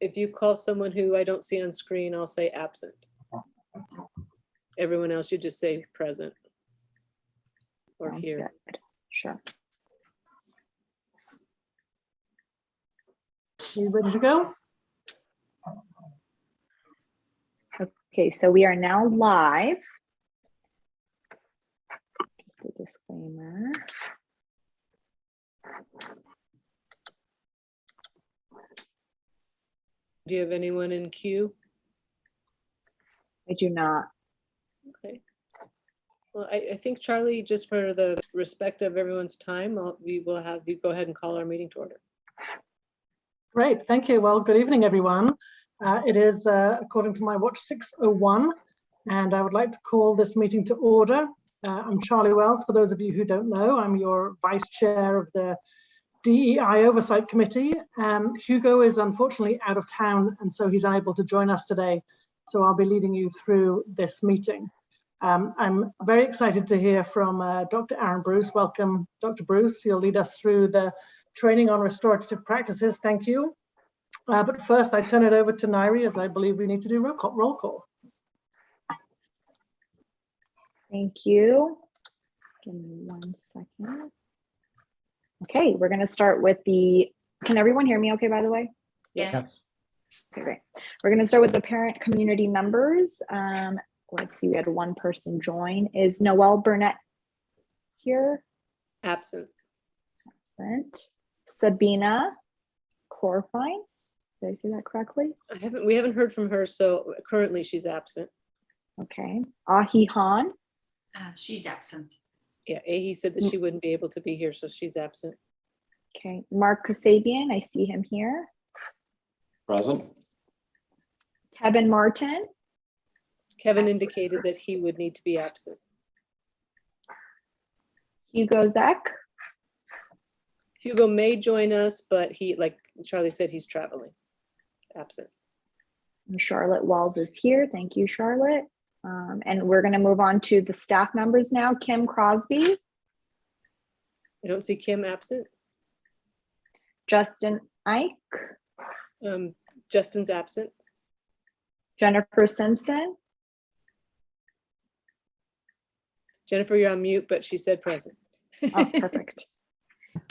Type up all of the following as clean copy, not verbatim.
if you call someone who I don't see on screen, I'll say absent. Everyone else, you just say present or Sounds here. good. Sure. You ready to go? Okay, so we are now live. Just a disclaimer. Do you have anyone in queue? I do not. Okay. Well, I think Charlie, just for the respect of everyone's time, we will have you go ahead and call our meeting to order. Great, thank you. Well, good evening, everyone. It is, according to my watch, 6:01, and I would like to call this meeting to order. I'm Charlie Wells. For those of you who don't know, I'm your Vice Chair of the DEI Oversight Committee. Hugo is unfortunately out of town, and so he's unable to join us today. So I'll be leading you through this meeting. I'm very excited to hear from Dr. Aaron Bruce. Welcome, Dr. Bruce. You'll lead us through the training on restorative practices. Thank you. But first, I turn it over to Nairi, as I believe we need to do roll call. Thank you. Give me 1 second. Okay, we're going to start with can everyone hear me okay, by the way? Yes. Okay, great. We're going to start with the parent community members. Let's see, we had one person join. Is Noelle Burnett here? Absent. Absent. Sabina Chlorfine. Did I say that correctly? We haven't heard from her, so currently she's absent. Okay. Ahi Han. She's absent. Yeah, he said that she wouldn't be able to be here, so she's absent. Okay. Mark Kasabian, I see him here. Present. Kevin Martin. Kevin indicated that he would need to be absent. Hugo Zeck. Hugo may join us, but he, like Charlie said, he's traveling. Absent. And Charlotte Walls is here. Thank you, Charlotte. And we're going to move on to the staff members now. Kim Crosby. I don't see Kim absent. Justin Ike. Justin's absent. Jennifer Simpson. Jennifer, you're on mute, but she said present. Oh, perfect.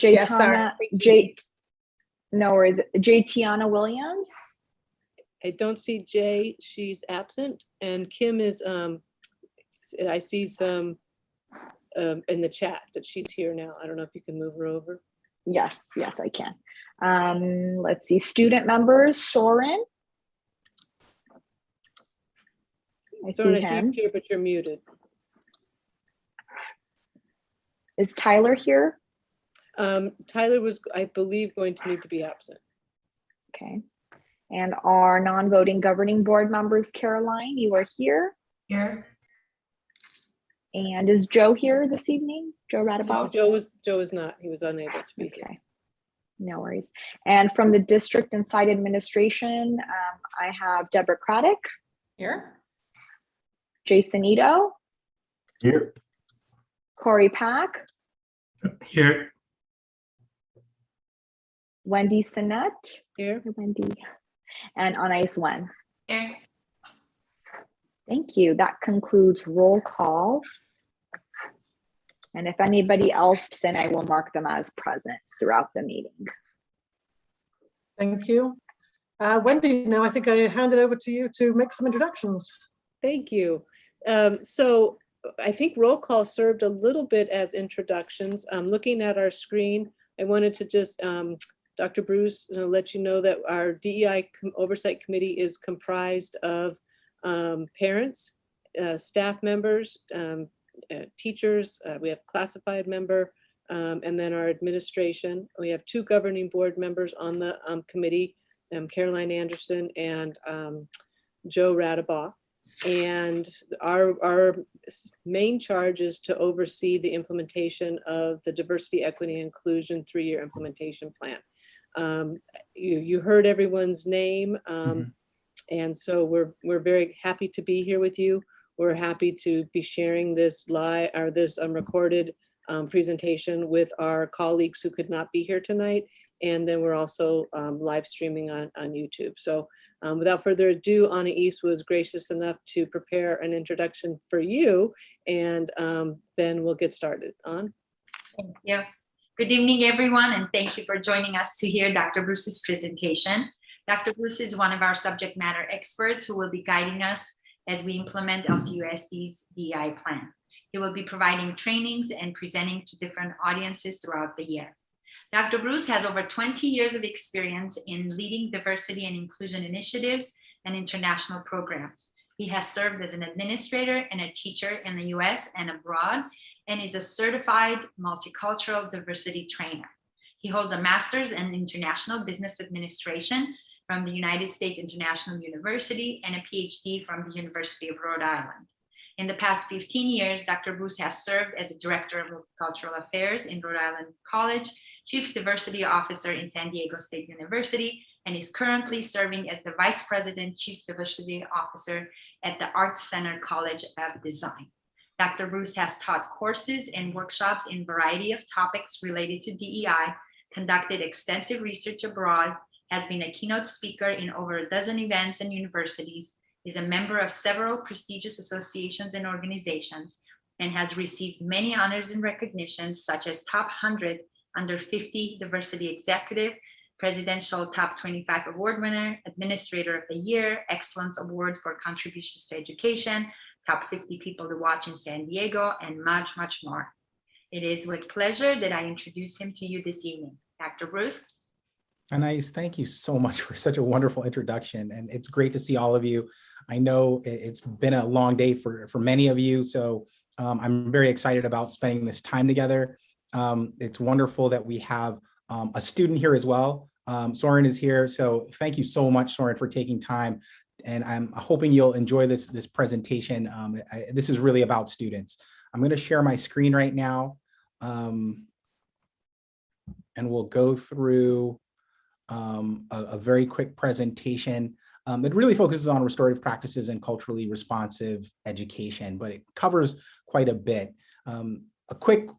Yes, sorry. No worries. Tiana Williams. I don't see Jay, she's absent. And Kim is, I see some in the chat that she's here now. I don't know if you can move her over. Yes, I can. Let's see. Student members, Soren. Soren, I see you here, but you're muted. Is Tyler here? Tyler was, I believe, going to need to be absent. Okay. And our non-voting governing board members, Caroline, you are here. Here. And is Joe here this evening? Joe Radabaugh? No, Joe is not. He was unable to be here. Okay. No worries. And from the district and site administration, I have Deborah Craddock. Here. Jason Ito. Here. Corey Pack. Here. Wendy Sinnett. Here. Wendy. And Anais Wen. Here. Thank you. That concludes roll call. And if anybody else, then I will mark them as present throughout the meeting. Thank you. Wendy, now I think I hand it over to you to make some introductions. Thank you. So I think roll call served a little bit as introductions. Looking at our screen, I wanted to just, Dr. Bruce, let you know that our DEI Oversight Committee is comprised of parents, staff members, teachers, we have classified member, and then our administration. We have 2 governing board members on the committee, Caroline Anderson and Joe Radabaugh. And our main charge is to oversee the implementation of the Diversity, Equity, and Inclusion 3-year implementation plan. You heard everyone's name, and so we're very happy to be here with you. We're happy to be sharing this live or this recorded presentation with our colleagues who could not be here tonight. And then we're also live streaming on YouTube. So without further ado, Anna East was gracious enough to prepare an introduction for you, and then we'll get started. On. Thank you. Good evening, everyone, and thank you for joining us to hear Dr. Bruce's presentation. Dr. Bruce is one of our subject matter experts who will be guiding us as we implement LCUSD's DEI plan. He will be providing trainings and presenting to different audiences throughout the year. Dr. Bruce has over 20 years of experience in leading diversity and inclusion initiatives and international programs. He has served as an administrator and a teacher in the US and abroad, and is a certified multicultural diversity trainer. He holds a master's in international business administration from the United States International University and a PhD from the University of Rhode Island. In the past 15 years, Dr. Bruce has served as a director of multicultural affairs in Rhode Island College, chief diversity officer in San Diego State University, and is currently serving as the vice president, chief diversity officer at the Arts Center College of Design. Dr. Bruce has taught courses and workshops in a variety of topics related to DEI, conducted extensive research abroad, has been a keynote speaker in over a dozen events and universities, is a member of several prestigious associations and organizations, and has received many honors and recognitions such as Top 100 Under 50 Diversity Executive, Presidential Top 25 Award winner, Administrator of the Year, Excellence Award for Contributions to Education, Top 50 People to Watch in San Diego, and much, much more. It is with pleasure that I introduce him to you this evening. Dr. Bruce. Anais, thank you so much for such a wonderful introduction. And it's great to see all of you. I know it's been a long day for many of you, so I'm very excited about spending this time together. It's wonderful that we have a student here as well. Soren is here, so thank you so much, Soren, for taking time. And I'm hoping you'll enjoy this presentation. This is really about students. I'm going to share my screen right now, and we'll go through a very quick presentation that really focuses on restorative practices and culturally responsive education, but it covers quite a bit. A quick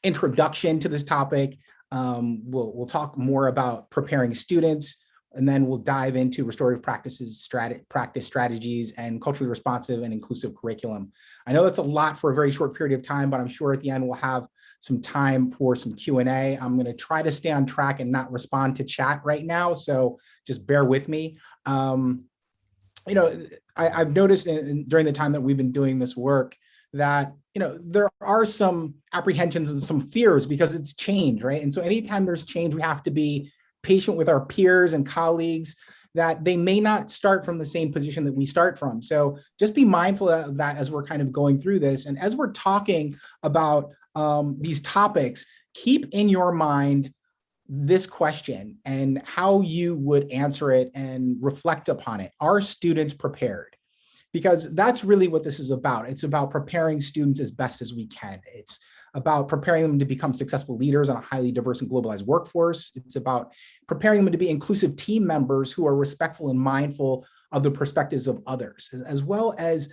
introduction to this topic. We'll talk more about preparing students, and then we'll dive into restorative practices, practice strategies, and culturally responsive and inclusive curriculum. I know that's a lot for a very short period of time, but I'm sure at the end we'll have some time for some Q&A. I'm going to try to stay on track and not respond to chat right now, so just bear with me. I've noticed during the time that we've been doing this work that there are some apprehensions and some fears because it's change, right? And so anytime there's change, we have to be patient with our peers and colleagues that they may not start from the same position that we start from. So just be mindful of that as we're kind of going through this. And as we're talking about these topics, keep in your mind this question and how you would answer it and reflect upon it. Are students prepared? Because that's really what this is about. It's about preparing students as best as we can. It's about preparing them to become successful leaders in a highly diverse and globalized workforce. It's about preparing them to be inclusive team members who are respectful and mindful of the perspectives of others, as well as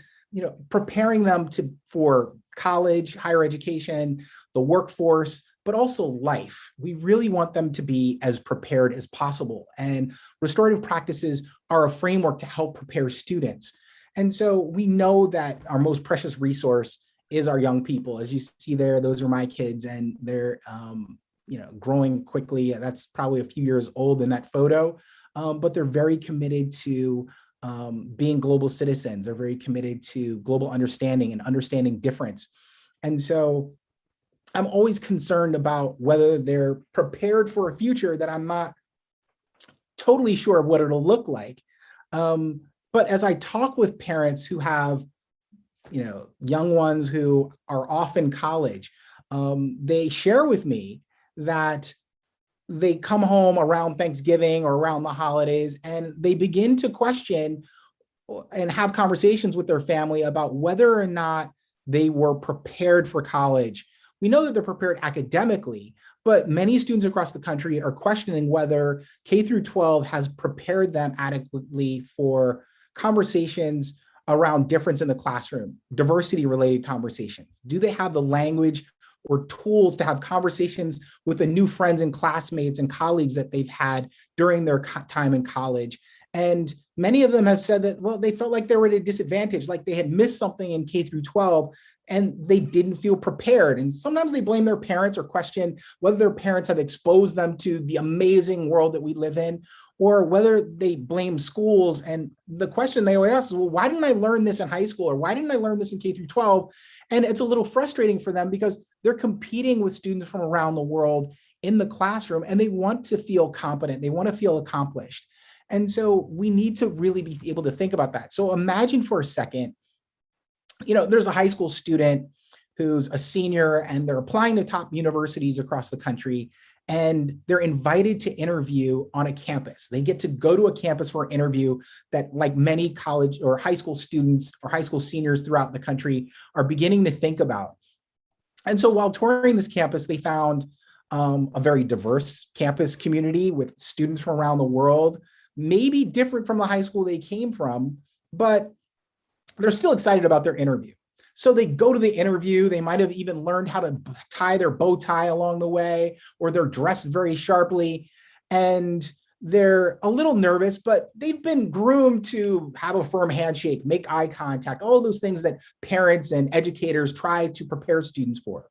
preparing them for college, higher education, the workforce, but also life. We really want them to be as prepared as possible. And restorative practices are a framework to help prepare students. And so we know that our most precious resource is our young people. As you see there, those are my kids, and they're growing quickly. That's probably a few years old in that photo, but they're very committed to being global citizens. They're very committed to global understanding and understanding difference. And so I'm always concerned about whether they're prepared for a future that I'm not totally sure of what it'll look like. But as I talk with parents who have, young ones who are off in college, they share with me that they come home around Thanksgiving or around the holidays, and they begin to question and have conversations with their family about whether or not they were prepared for college. We know that they're prepared academically, but many students across the country are questioning whether K through 12 has prepared them adequately for conversations around difference in the classroom, diversity-related conversations. Do they have the language or tools to have conversations with the new friends and classmates and colleagues that they've had during their time in college. And many of them have said that, well, they felt like they were at a disadvantage, like they had missed something in K through 12 and they didn't feel prepared. And sometimes they blame their parents or question whether their parents have exposed them to the amazing world that we live in, or whether they blame schools. And the question they always ask is, well, why didn't I learn this in high school? Or why didn't I learn this in K through 12? And it's a little frustrating for them because they're competing with students from around the world in the classroom, and they want to feel competent. They want to feel accomplished. And so we need to really be able to think about that. So imagine for a second, there's a high school student who's a senior and they're applying to top universities across the country, and they're invited to interview on a campus. They get to go to a campus for an interview that, like many college or high school students or high school seniors throughout the country are beginning to think about. And so while touring this campus, they found a very diverse campus community with students from around the world, maybe different from the high school they came from, but they're still excited about their interview. So they go to the interview, they might have even learned how to tie their bow tie along the way, or they're dressed very sharply, and they're a little nervous, but they've been groomed to have a firm handshake, make eye contact, all those things that parents and educators try to prepare students for.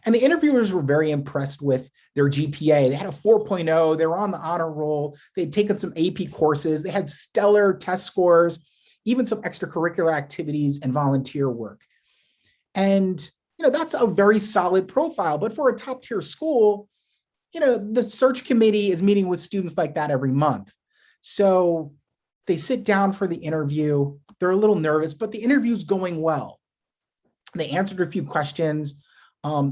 And the interviewers were very impressed with their GPA. They had a 4.0, they were on the honor roll, they'd taken some AP courses, they had stellar test scores, even some extracurricular activities and volunteer work. And, that's a very solid profile. But for a top tier school, the search committee is meeting with students like that every month. So they sit down for the interview. They're a little nervous, but the interview's going well. They answered a few questions.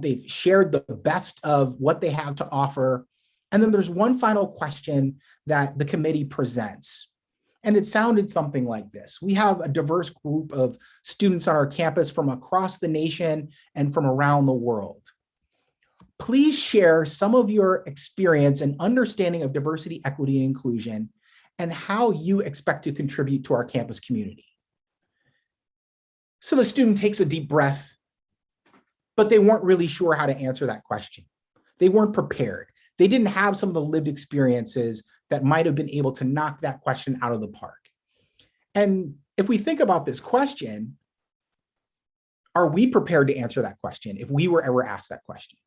They've shared the best of what they have to offer. And then there's one final question that the committee presents. And it sounded something like this. We have a diverse group of students on our campus from across the nation and from around the world. Please share some of your experience and understanding of diversity, equity, and inclusion, and how you expect to contribute to our campus community. So the student takes a deep breath, but they weren't really sure how to answer that question. They weren't prepared. They didn't have some of the lived experiences that might have been able to knock that question out of the park. And if we think about this question, are we prepared to answer that question if we were ever asked that question?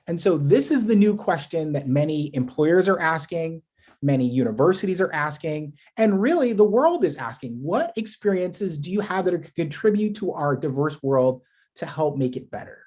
And so this is the new question that many employers are asking, many universities are asking, and really the world is asking. What experiences do you have that could contribute to our diverse world to help make it better?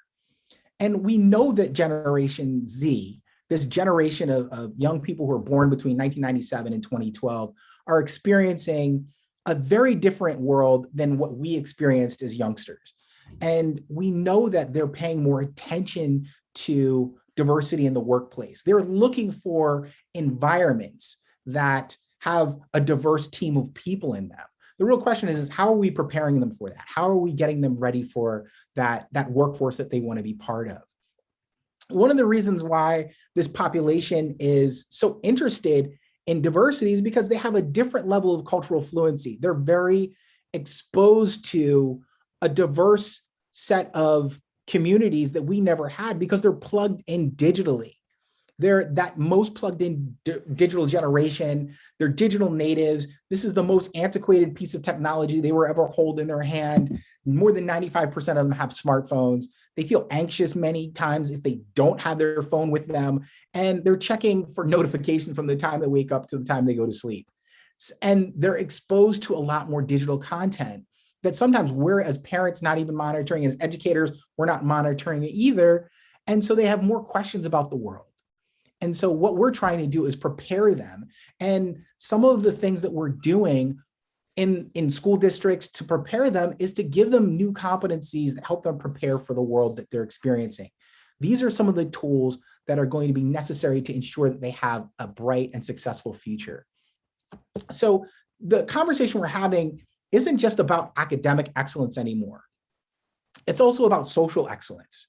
And we know that Generation Z, this generation of young people who were born between 1997 and 2012, are experiencing a very different world than what we experienced as youngsters. And we know that they're paying more attention to diversity in the workplace. They're looking for environments that have a diverse team of people in them. The real question is how are we preparing them for that? How are we getting them ready for that workforce that they want to be part of? One of the reasons why this population is so interested in diversity is because they have a different level of cultural fluency. They're very exposed to a diverse set of communities that we never had because they're plugged in digitally. They're that most plugged in digital generation. They're digital natives. This is the most antiquated piece of technology they will ever hold in their hand. More than 95% of them have smartphones. They feel anxious many times if they don't have their phone with them, and they're checking for notifications from the time they wake up to the time they go to sleep. And they're exposed to a lot more digital content that sometimes we're as parents not even monitoring, as educators, we're not monitoring it either. And so they have more questions about the world. And so what we're trying to do is prepare them. And some of the things that we're doing in school districts to prepare them is to give them new competencies that help them prepare for the world that they're experiencing. These are some of the tools that are going to be necessary to ensure that they have a bright and successful future. So the conversation we're having isn't just about academic excellence anymore. It's also about social excellence.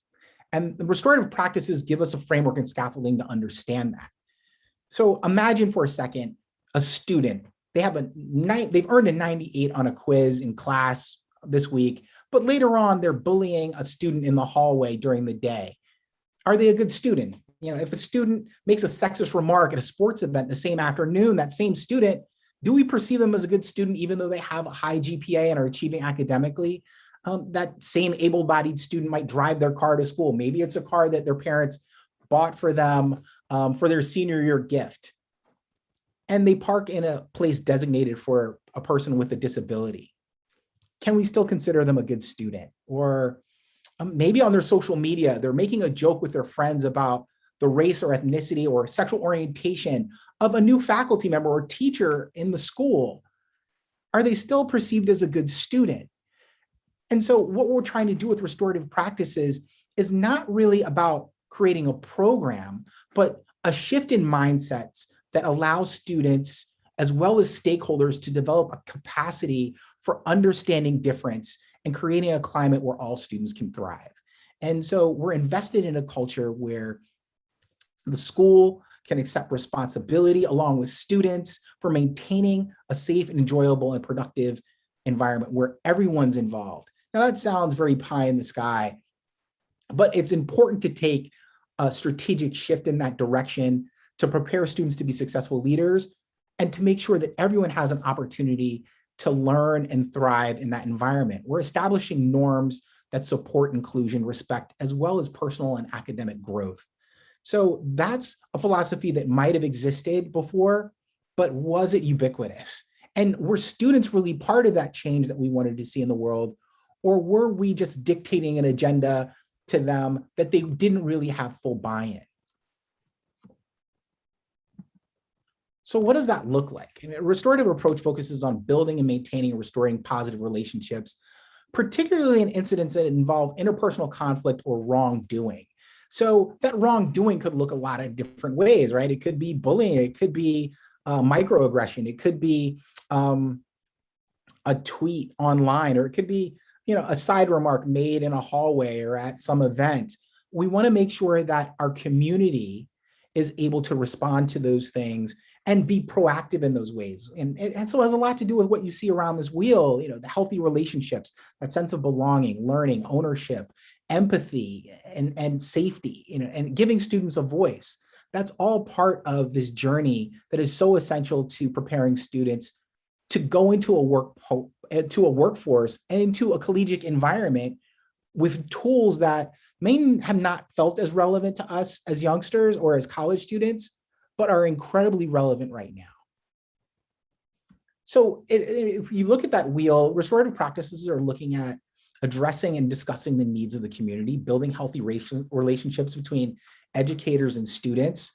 And the restorative practices give us a framework and scaffolding to understand that. So imagine for a second, a student, they've earned a 98 on a quiz in class this week, but later on they're bullying a student in the hallway during the day. Are they a good student? If a student makes a sexist remark at a sports event the same afternoon, that same student, do we perceive them as a good student even though they have a high GPA and are achieving academically? That same able-bodied student might drive their car to school. Maybe it's a car that their parents bought for them for their senior year gift. And they park in a place designated for a person with a disability. Can we still consider them a good student? Or maybe on their social media, they're making a joke with their friends about the race or ethnicity or sexual orientation of a new faculty member or teacher in the school. Are they still perceived as a good student? And so what we're trying to do with restorative practices is not really about creating a program, but a shift in mindsets that allows students as well as stakeholders to develop a capacity for understanding difference and creating a climate where all students can thrive. And so we're invested in a culture where the school can accept responsibility along with students for maintaining a safe and enjoyable and productive environment where everyone's involved. Now that sounds very pie in the sky, but it's important to take a strategic shift in that direction to prepare students to be successful leaders and to make sure that everyone has an opportunity to learn and thrive in that environment. We're establishing norms that support inclusion, respect, as well as personal and academic growth. So that's a philosophy that might have existed before, but was it ubiquitous? And were students really part of that change that we wanted to see in the world? Or were we just dictating an agenda to them that they didn't really have full buy-in? So what does that look like? A restorative approach focuses on building and maintaining and restoring positive relationships, particularly in incidents that involve interpersonal conflict or wrongdoing. So that wrongdoing could look a lot of different ways, right? It could be bullying, it could be microaggression, it could be a tweet online, or it could be a side remark made in a hallway or at some event. We want to make sure that our community is able to respond to those things and be proactive in those ways. And so it has a lot to do with what you see around this wheel, the healthy relationships, that sense of belonging, learning, ownership, empathy, and safety, and giving students a voice. That's all part of this journey that is so essential to preparing students to go into a workforce and into a collegiate environment with tools that may have not felt as relevant to us as youngsters or as college students, but are incredibly relevant right now. So if you look at that wheel, restorative practices are looking at addressing and discussing the needs of the community, building healthy relationships between educators and students,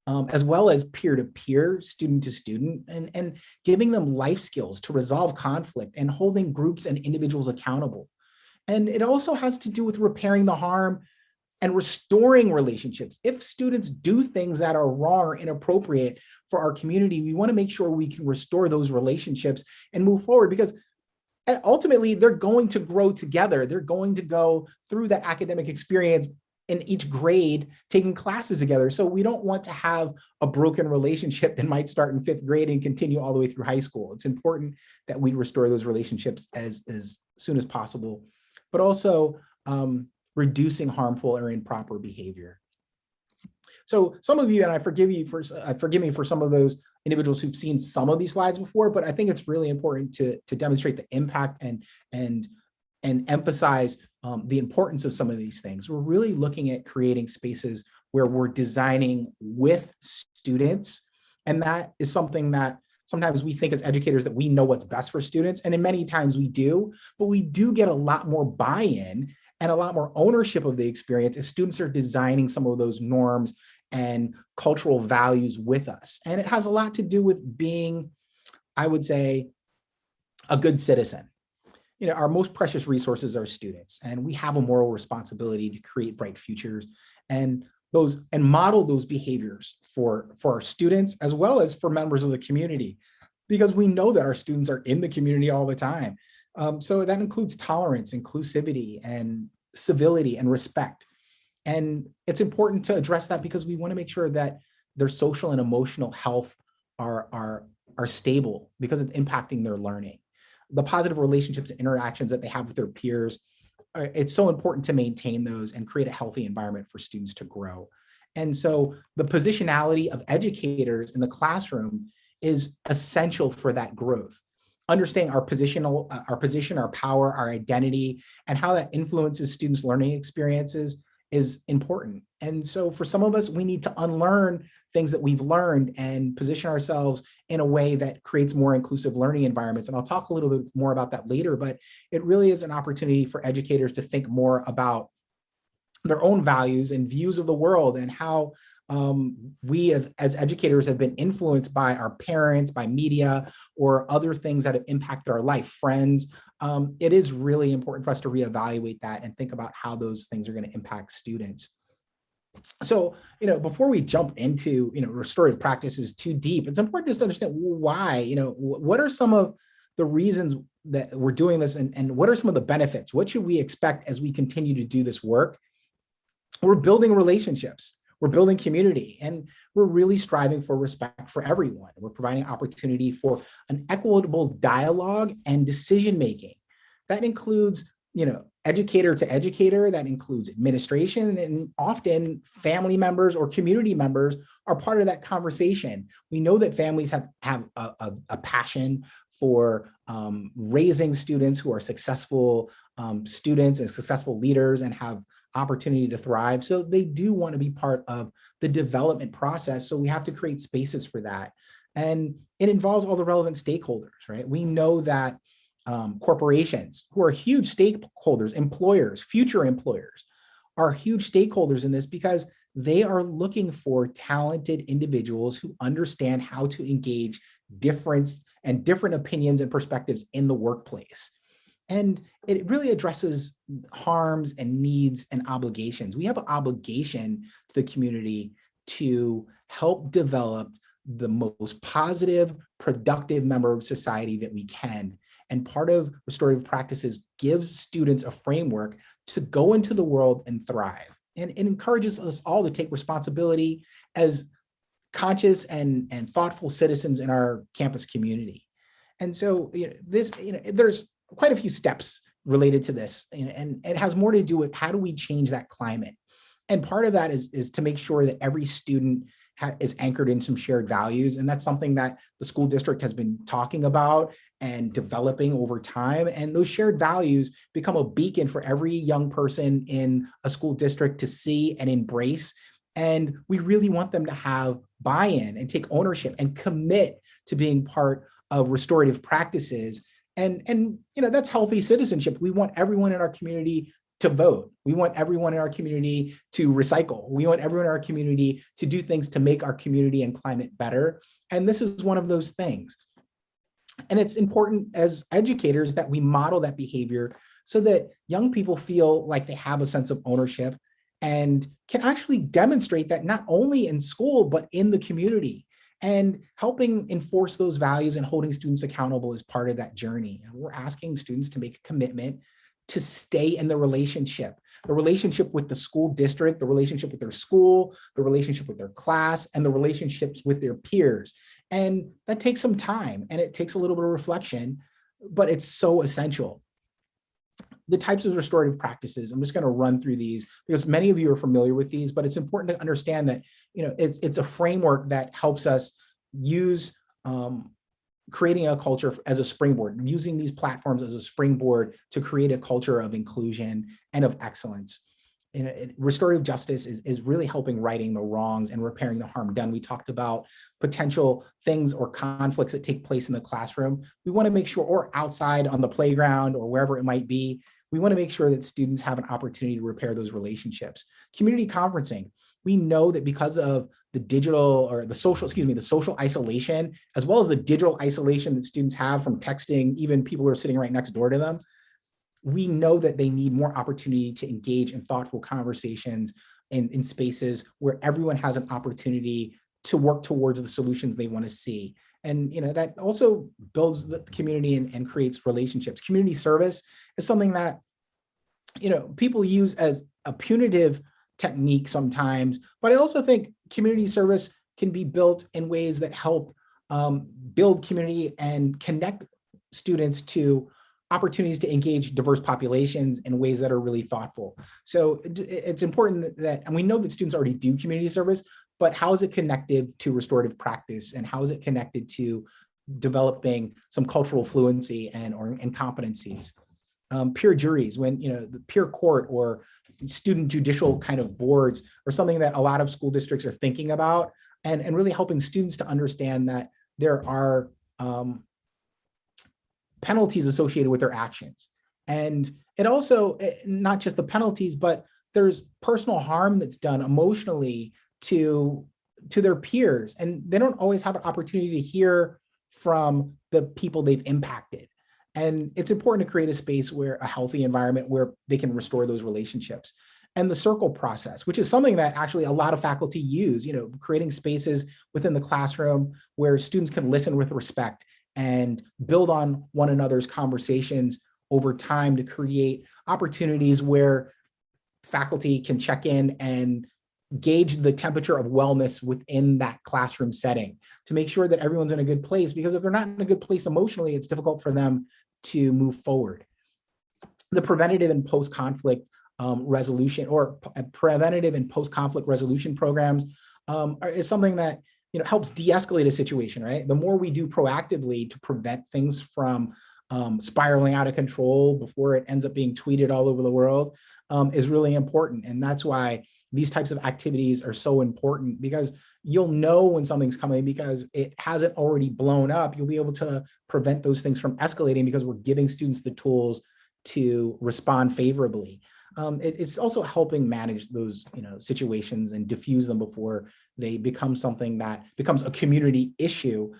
as well as peer-to-peer, student-to-student, and giving them life skills to resolve conflict and holding groups and individuals accountable. And it also has to do with repairing the harm and restoring relationships. If students do things that are wrong or inappropriate for our community, we want to make sure we can restore those relationships and move forward, because ultimately they're going to grow together. They're going to go through that academic experience in each grade, taking classes together. So we don't want to have a broken relationship that might start in 5th grade and continue all the way through high school. It's important that we restore those relationships as soon as possible, but also reducing harmful or improper behavior. So some of you, and forgive me for some of those individuals who've seen some of these slides before, but I think it's really important to demonstrate the impact and emphasize the importance of some of these things. We're really looking at creating spaces where we're designing with students. And that is something that sometimes we think as educators that we know what's best for students. And in many times we do, but we do get a lot more buy-in and a lot more ownership of the experience if students are designing some of those norms and cultural values with us. And it has a lot to do with being, I would say, a good citizen. Our most precious resources are students, and we have a moral responsibility to create bright futures and model those behaviors for our students as well as for members of the community, because we know that our students are in the community all the time. So that includes tolerance, inclusivity, and civility and respect. And it's important to address that because we want to make sure that their social and emotional health are stable, because it's impacting their learning. The positive relationships and interactions that they have with their peers it's so important to maintain those and create a healthy environment for students to grow. And so the positionality of educators in the classroom is essential for that growth. Understanding our position, our power, our identity, and how that influences students' learning experiences is important. And so for some of us, we need to unlearn things that we've learned and position ourselves in a way that creates more inclusive learning environments. And I'll talk a little bit more about that later, but it really is an opportunity for educators to think more about their own values and views of the world, and how we as educators have been influenced by our parents, by media, or other things that have impacted our life, friends. It is really important for us to reevaluate that and think about how those things are going to impact students. So, before we jump into, restorative practices too deep, it's important just to understand why, what are some of the reasons that we're doing this, and what are some of the benefits? What should we expect as we continue to do this work? We're building relationships, we're building community, and we're really striving for respect for everyone. We're providing opportunity for an equitable dialogue and decision-making. That includes, educator to educator, that includes administration, and often family members or community members are part of that conversation. We know that families have a passion for raising students who are successful students and successful leaders and have opportunity to thrive. So they do want to be part of the development process. So we have to create spaces for that. And it involves all the relevant stakeholders, right? We know that corporations, who are huge stakeholders, employers, future employers, are huge stakeholders in this because they are looking for talented individuals who understand how to engage different opinions and perspectives in the workplace. And it really addresses harms and needs and obligations. We have an obligation to the community to help develop the most positive, productive member of society that we can. And part of restorative practices gives students a framework to go into the world and thrive. And it encourages us all to take responsibility as conscious and thoughtful citizens in our campus community. And so there's quite a few steps related to this, and it has more to do with how do we change that climate. And part of that is to make sure that every student is anchored in some shared values. And that's something that the school district has been talking about and developing over time. And those shared values become a beacon for every young person in a school district to see and embrace. And we really want them to have buy-in and take ownership and commit to being part of restorative practices. And that's healthy citizenship. We want everyone in our community to vote. We want everyone in our community to recycle. We want everyone in our community to do things to make our community and climate better. And this is one of those things. And it's important as educators that we model that behavior so that young people feel like they have a sense of ownership and can actually demonstrate that not only in school, but in the community. And helping enforce those values and holding students accountable is part of that journey. And we're asking students to make a commitment to stay in the relationship with the school district, the relationship with their school, the relationship with their class, and the relationships with their peers. And that takes some time and it takes a little bit of reflection, but it's so essential. The types of restorative practices, I'm just going to run through these because many of you are familiar with these, but it's important to understand that it's a framework that helps us use creating a culture as a springboard, using these platforms as a springboard to create a culture of inclusion and of excellence. Restorative justice is really helping righting the wrongs and repairing the harm done. We talked about potential things or conflicts that take place in the classroom. We want to make sure, or outside on the playground or wherever it might be, we want to make sure that students have an opportunity to repair those relationships. Community conferencing. We know that because of the social isolation, as well as the digital isolation that students have from texting, even people who are sitting right next door to them, we know that they need more opportunity to engage in thoughtful conversations in spaces where everyone has an opportunity to work towards the solutions they want to see. And that also builds the community and creates relationships. Community service is something that people use as a punitive technique sometimes, but I also think community service can be built in ways that help build community and connect students to opportunities to engage diverse populations in ways that are really thoughtful. So it's important that, and we know that students already do community service, but how is it connected to restorative practice, and how is it connected to developing some cultural fluency and competencies? Peer juries, when the peer court or student judicial kind of boards are something that a lot of school districts are thinking about, and really helping students to understand that there are penalties associated with their actions. And it also, not just the penalties, but there's personal harm that's done emotionally to their peers, and they don't always have an opportunity to hear from the people they've impacted. And it's important to create a space where a healthy environment where they can restore those relationships. And the circle process, which is something that actually a lot of faculty use, creating spaces within the classroom where students can listen with respect and build on one another's conversations over time to create opportunities where faculty can check in and gauge the temperature of wellness within that classroom setting to make sure that everyone's in a good place, because if they're not in a good place emotionally, it's difficult for them to move forward. The preventative and post-conflict resolution, or preventative and post-conflict resolution programs is something that helps de-escalate a situation, right? The more we do proactively to prevent things from spiraling out of control before it ends up being tweeted all over the world is really important. And that's why these types of activities are so important, because you'll know when something's coming because it hasn't already blown up. You'll be able to prevent those things from escalating because we're giving students the tools to respond favorably. It's also helping manage those situations and diffuse them before they become something that becomes a community issue.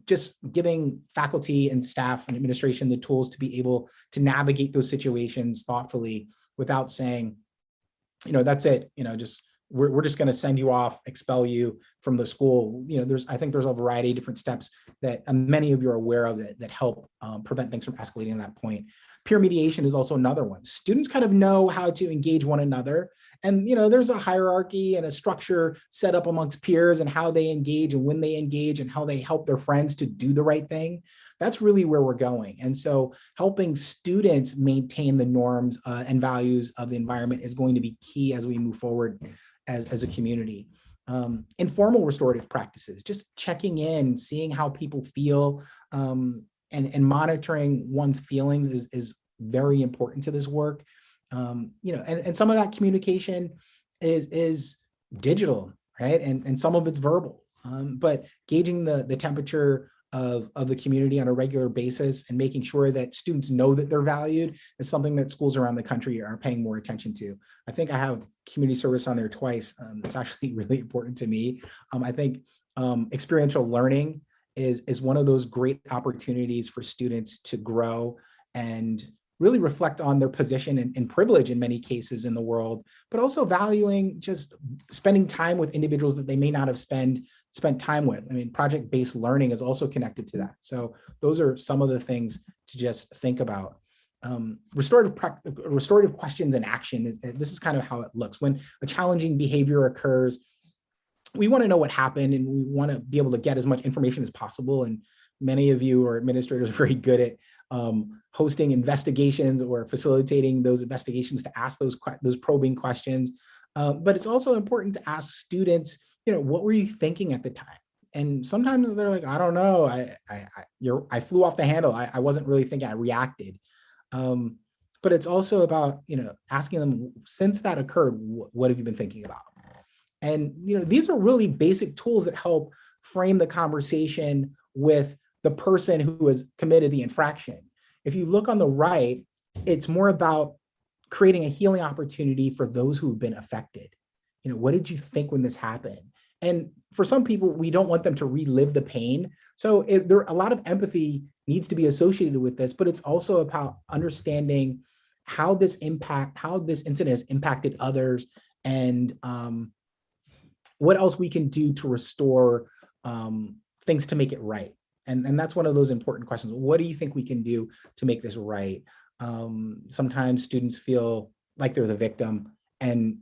Just giving faculty and staff and administration the tools to be able to navigate those situations thoughtfully without saying, that's it, we're just going to send you off, expel you from the school. I think there's a variety of different steps that many of you are aware of that help prevent things from escalating at that point. Peer mediation is also another one. Students kind of know how to engage one another. And, there's a hierarchy and a structure set up amongst peers and how they engage and when they engage and how they help their friends to do the right thing. That's really where we're going. And so helping students maintain the norms and values of the environment is going to be key as we move forward as a community. Informal restorative practices, just checking in, seeing how people feel, and monitoring one's feelings is very important to this work. And some of that communication is digital, right? And some of it's verbal, but gauging the temperature of the community on a regular basis and making sure that students know that they're valued is something that schools around the country are paying more attention to. I think I have community service on there twice. It's actually really important to me. I think experiential learning is one of those great opportunities for students to grow and really reflect on their position and privilege in many cases in the world, but also valuing just spending time with individuals that they may not have spent time with. I mean, project-based learning is also connected to that. So those are some of the things to just think about. Restorative questions and action. This is kind of how it looks. When a challenging behavior occurs, we want to know what happened and we want to be able to get as much information as possible. And many of you or administrators are very good at hosting investigations or facilitating those investigations to ask those probing questions. But it's also important to ask students, what were you thinking at the time? And sometimes they're like, I don't know, I flew off the handle. I wasn't really thinking, I reacted. But it's also about, asking them, since that occurred, what have you been thinking about? And, these are really basic tools that help frame the conversation with the person who has committed the infraction. If you look on the right, it's more about creating a healing opportunity for those who have been affected. What did you think when this happened? And for some people, we don't want them to relive the pain. So a lot of empathy needs to be associated with this, but it's also about understanding how this incident has impacted others and what else we can do to restore things to make it right. And that's one of those important questions. What do you think we can do to make this right? Sometimes students feel like they're the victim, and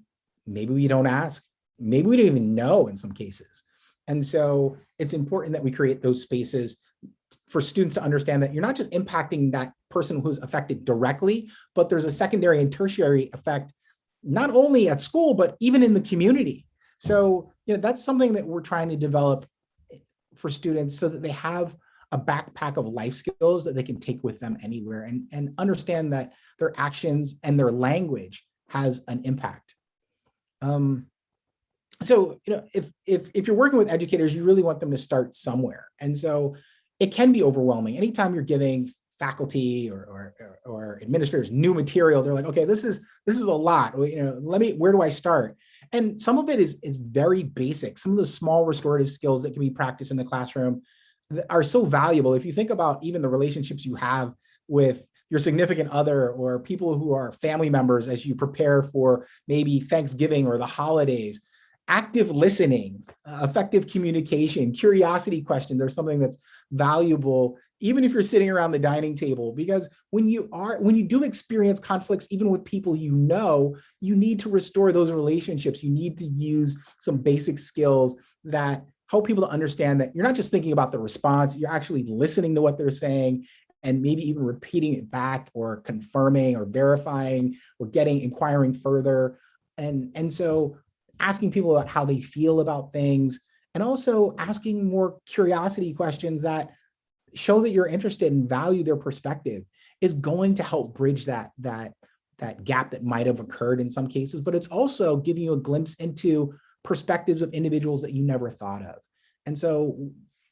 maybe we don't ask. Maybe we don't even know in some cases. And so it's important that we create those spaces for students to understand that you're not just impacting that person who's affected directly, but there's a secondary and tertiary effect, not only at school, but even in the community. So, that's something that we're trying to develop for students so that they have a backpack of life skills that they can take with them anywhere and understand that their actions and their language has an impact. So, if you're working with educators, you really want them to start somewhere. And so it can be overwhelming. Anytime you're giving faculty or administrators new material, they're like, okay, this is a lot. Where do I start? And some of it is very basic. Some of the small restorative skills that can be practiced in the classroom are so valuable. If you think about even the relationships you have with your significant other or people who are family members as you prepare for maybe Thanksgiving or the holidays, active listening, effective communication, curiosity questions are something that's valuable, even if you're sitting around the dining table, because when you do experience conflicts, even with people you need to restore those relationships. You need to use some basic skills that help people to understand that you're not just thinking about the response, you're actually listening to what they're saying and maybe even repeating it back or confirming or verifying or inquiring further. And so asking people about how they feel about things, and also asking more curiosity questions that show that you're interested and value their perspective is going to help bridge that gap that might have occurred in some cases, but it's also giving you a glimpse into perspectives of individuals that you never thought of. And so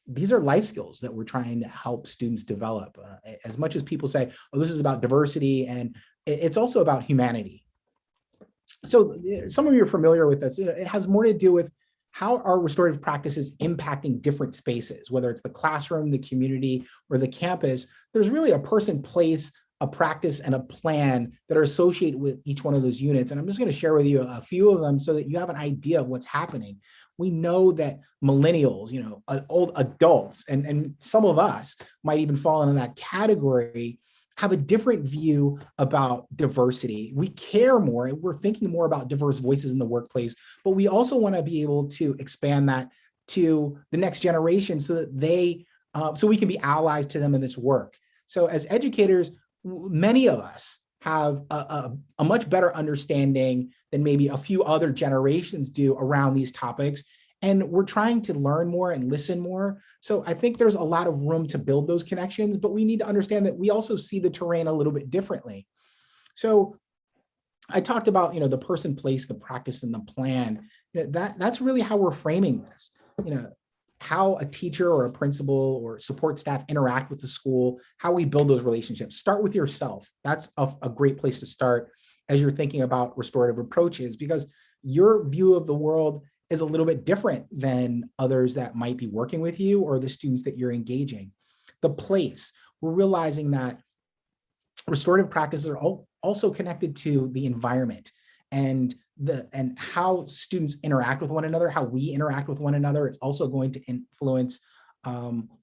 these are life skills that we're trying to help students develop. As much as people say, oh, this is about diversity, and it's also about humanity. So some of you are familiar with this. It has more to do with how are restorative practices impacting different spaces, whether it's the classroom, the community, or the campus. There's really a person, place, a practice, and a plan that are associated with each one of those units. And I'm just going to share with you a few of them so that you have an idea of what's happening. We know that millennials, old adults, and some of us might even fall into that category, have a different view about diversity. We care more, and we're thinking more about diverse voices in the workplace, but we also want to be able to expand that to the next generation so that so we can be allies to them in this work. So as educators, many of us have a much better understanding than maybe a few other generations do around these topics. And we're trying to learn more and listen more. So I think there's a lot of room to build those connections, but we need to understand that we also see the terrain a little bit differently. So I talked about, the person, place, the practice, and the plan. That's really how we're framing this. How a teacher or a principal or support staff interact with the school, how we build those relationships. Start with yourself. That's a great place to start as you're thinking about restorative approaches, because your view of the world is a little bit different than others that might be working with you or the students that you're engaging. The place, we're realizing that restorative practices are also connected to the environment and how students interact with one another, how we interact with one another. It's also going to influence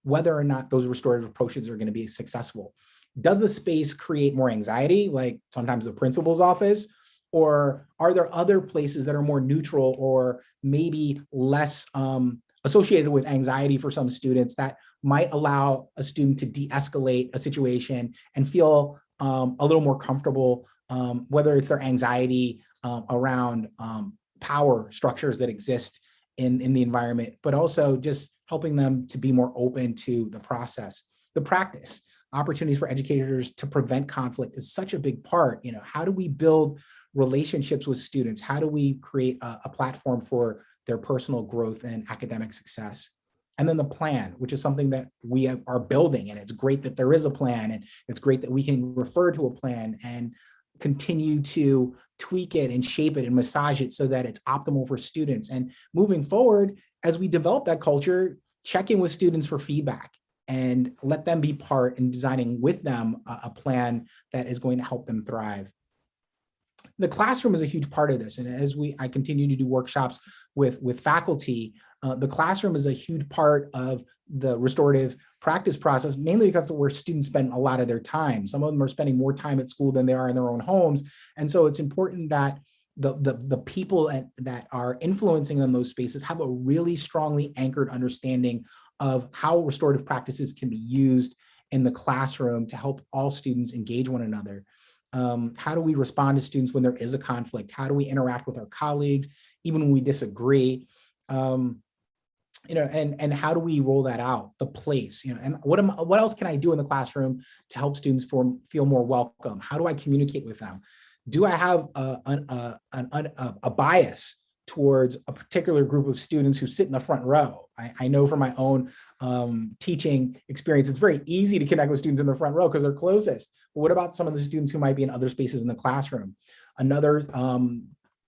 whether or not those restorative approaches are going to be successful. Does the space create more anxiety, like sometimes the principal's office? Or are there other places that are more neutral or maybe less associated with anxiety for some students that might allow a student to de-escalate a situation and feel a little more comfortable, whether it's their anxiety around power structures that exist in the environment, but also just helping them to be more open to the process. The practice, opportunities for educators to prevent conflict is such a big part. How do we build relationships with students? How do we create a platform for their personal growth and academic success? And then the plan, which is something that we are building, and it's great that there is a plan, and it's great that we can refer to a plan and continue to tweak it and shape it and massage it so that it's optimal for students. And moving forward, as we develop that culture, check in with students for feedback and let them be part in designing with them a plan that is going to help them thrive. The classroom is a huge part of this. And as I continue to do workshops with faculty, the classroom is a huge part of the restorative practice process, mainly because of where students spend a lot of their time. Some of them are spending more time at school than they are in their own homes. And so it's important that the people that are influencing in those spaces have a really strongly anchored understanding of how restorative practices can be used in the classroom to help all students engage one another. How do we respond to students when there is a conflict? How do we interact with our colleagues, even when we disagree? And how do we roll that out? The place, and what else can I do in the classroom to help students feel more welcome? How do I communicate with them? Do I have a bias towards a particular group of students who sit in the front row? I know from my own teaching experience, it's very easy to connect with students in the front row because they're closest. But what about some of the students who might be in other spaces in the classroom? Another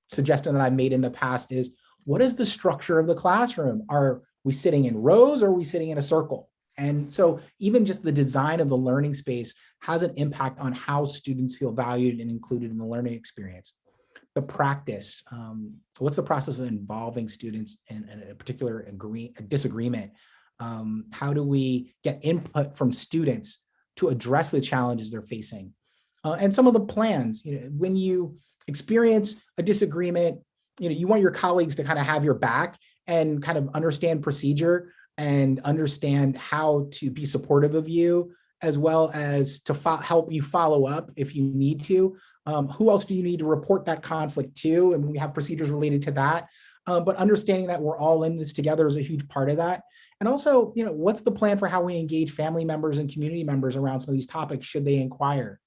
suggestion that I've made in the past is, what is the structure of the classroom? Are we sitting in rows or are we sitting in a circle? And so even just the design of the learning space has an impact on how students feel valued and included in the learning experience. The practice, what's the process of involving students in a particular disagreement? How do we get input from students to address the challenges they're facing? And some of the plans, when you experience a disagreement, you want your colleagues to kind of have your back and kind of understand procedure and understand how to be supportive of you, as well as to help you follow up if you need to. Who else do you need to report that conflict to? And we have procedures related to that. But understanding that we're all in this together is a huge part of that. And also, what's the plan for how we engage family members and community members around some of these topics should they inquire?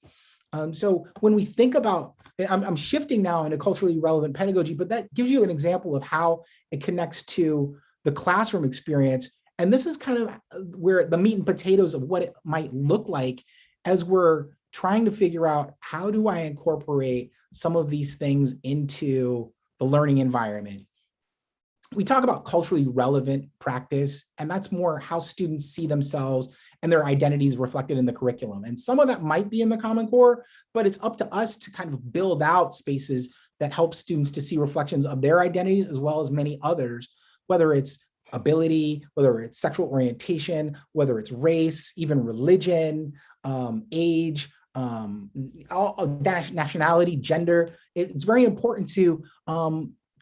So when we think about, I'm shifting now into culturally relevant pedagogy, but that gives you an example of how it connects to the classroom experience. And this is kind of where the meat and potatoes of what it might look like as we're trying to figure out, how do I incorporate some of these things into the learning environment? We talk about culturally relevant practice, and that's more how students see themselves and their identities reflected in the curriculum. And some of that might be in the Common Core, but it's up to us to kind of build out spaces that help students to see reflections of their identities as well as many others, whether it's ability, whether it's sexual orientation, whether it's race, even religion, age, nationality, gender. It's very important to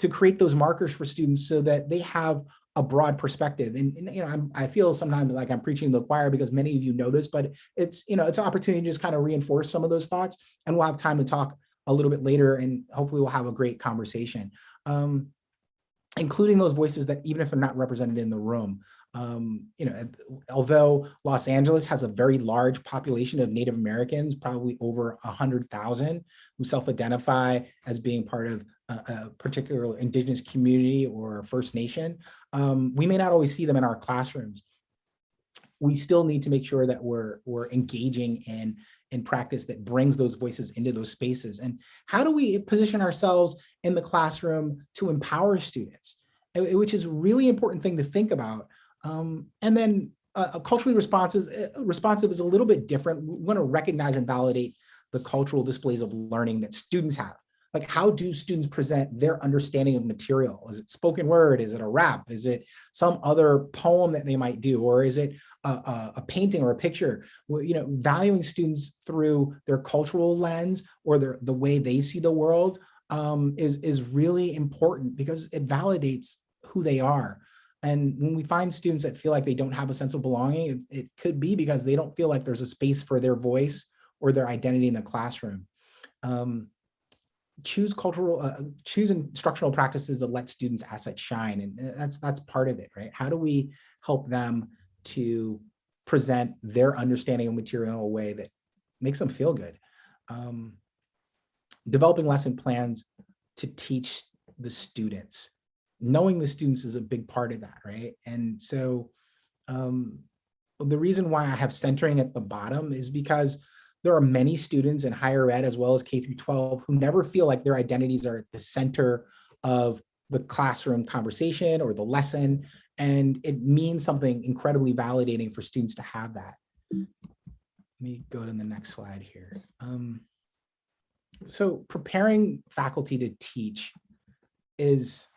create those markers for students so that they have a broad perspective. And I feel sometimes like I'm preaching to the choir because many of you know this, but it's an opportunity to just kind of reinforce some of those thoughts. And we'll have time to talk a little bit later, and hopefully we'll have a great conversation, including those voices that even if they're not represented in the room. Although Los Angeles has a very large population of Native Americans, probably over 100,000, who self-identify as being part of a particular indigenous community or First Nation, we may not always see them in our classrooms. We still need to make sure that we're engaging in practice that brings those voices into those spaces. And how do we position ourselves in the classroom to empower students, which is a really important thing to think about. And then culturally responsive is a little bit different. We want to recognize and validate the cultural displays of learning that students have. Like, how do students present their understanding of material? Is it spoken word? Is it a rap? Is it some other poem that they might do? Or is it a painting or a picture? Valuing students through their cultural lens or the way they see the world is really important because it validates who they are. And when we find students that feel like they don't have a sense of belonging, it could be because they don't feel like there's a space for their voice or their identity in the classroom. Choose instructional practices that let students' assets shine. And that's part of it, right? How do we help them to present their understanding of material in a way that makes them feel good? Developing lesson plans to teach the students. Knowing the students is a big part of that, right? And so the reason why I have centering at the bottom is because there are many students in higher ed as well as K through 12 who never feel like their identities are at the center of the classroom conversation or the lesson. And it means something incredibly validating for students to have that. Let me go to the next slide here. So preparing faculty to teach is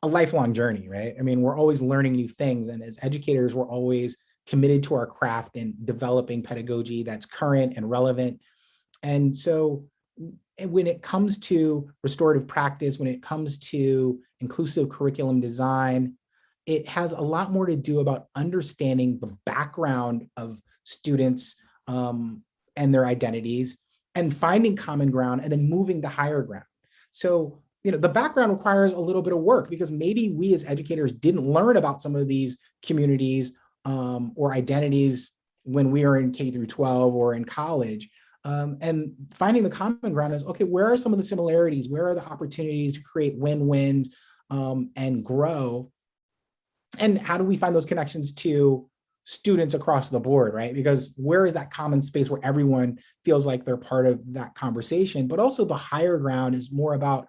a lifelong journey, right? I mean, we're always learning new things. And as educators, we're always committed to our craft and developing pedagogy that's current and relevant. And so when it comes to restorative practice, when it comes to inclusive curriculum design, it has a lot more to do about understanding the background of students and their identities and finding common ground and then moving to higher ground. So, the background requires a little bit of work because maybe we as educators didn't learn about some of these communities or identities when we were in K through 12 or in college. And finding the common ground is, okay, where are some of the similarities? Where are the opportunities to create win-wins and grow? And how do we find those connections to students across the board, right? Because where is that common space where everyone feels like they're part of that conversation? But also the higher ground is more about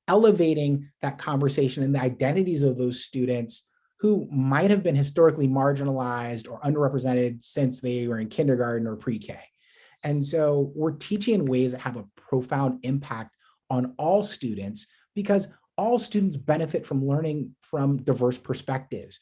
elevating that conversation and the identities of those students who might have been historically marginalized or underrepresented since they were in kindergarten or pre-K. And so we're teaching in ways that have a profound impact on all students because all students benefit from learning from diverse perspectives.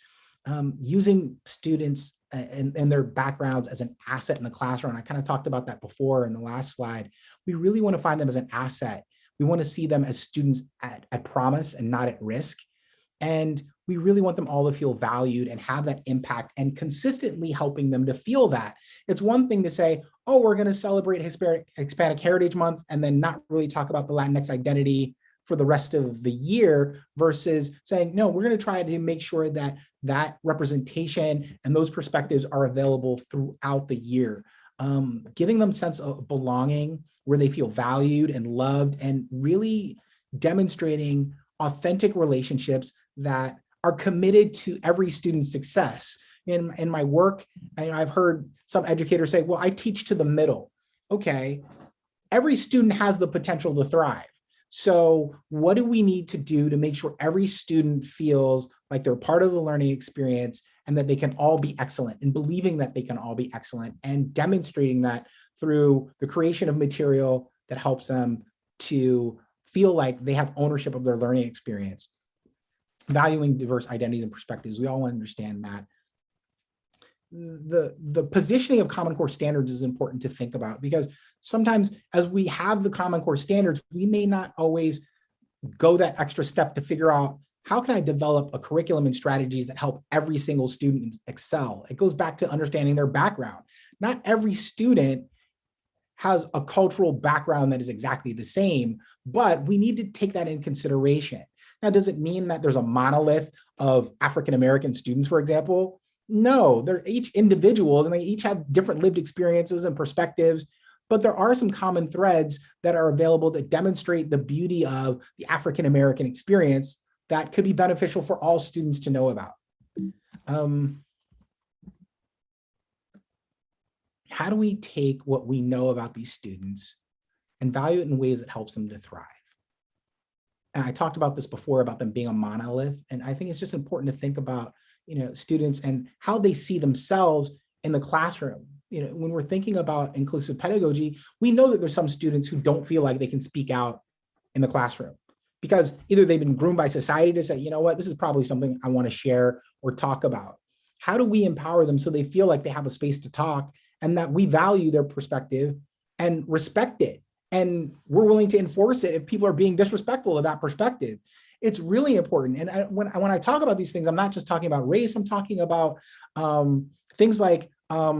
Using students and their backgrounds as an asset in the classroom. I kind of talked about that before in the last slide. We really want to find them as an asset. We want to see them as students at promise and not at risk. And we really want them all to feel valued and have that impact and consistently helping them to feel that. It's one thing to say, oh, we're going to celebrate Hispanic Heritage Month and then not really talk about the Latinx identity for the rest of the year versus saying, no, we're going to try to make sure that that representation and those perspectives are available throughout the year. Giving them sense of belonging where they feel valued and loved and really demonstrating authentic relationships that are committed to every student's success. In my work, and I've heard some educators say, well, I teach to the middle. Okay, every student has the potential to thrive. So what do we need to do to make sure every student feels like they're part of the learning experience and that they can all be excellent and believing that they can all be excellent and demonstrating that through the creation of material that helps them to feel like they have ownership of their learning experience. Valuing diverse identities and perspectives, we all understand that. The positioning of Common Core standards is important to think about because sometimes as we have the Common Core standards, we may not always go that extra step to figure out how can I develop a curriculum and strategies that help every single student excel. It goes back to understanding their background. Not every student has a cultural background that is exactly the same, but we need to take that in consideration. Now, does it mean that there's a monolith of African-American students, for example? No, they're each individuals and they each have different lived experiences and perspectives, but there are some common threads that are available that demonstrate the beauty of the African-American experience that could be beneficial for all students to know about. How do we take what we know about these students and value it in ways that helps them to thrive? And I talked about this before about them being a monolith. And I think it's just important to think about, students and how they see themselves in the classroom. When we're thinking about inclusive pedagogy, we know that there's some students who don't feel like they can speak out in the classroom because either they've been groomed by society to say, you know what, this is probably something I want to share or talk about. How do we empower them so they feel like they have a space to talk and that we value their perspective and respect it? And we're willing to enforce it if people are being disrespectful of that perspective. It's really important. And when I talk about these things, I'm not just talking about race, I'm talking about things like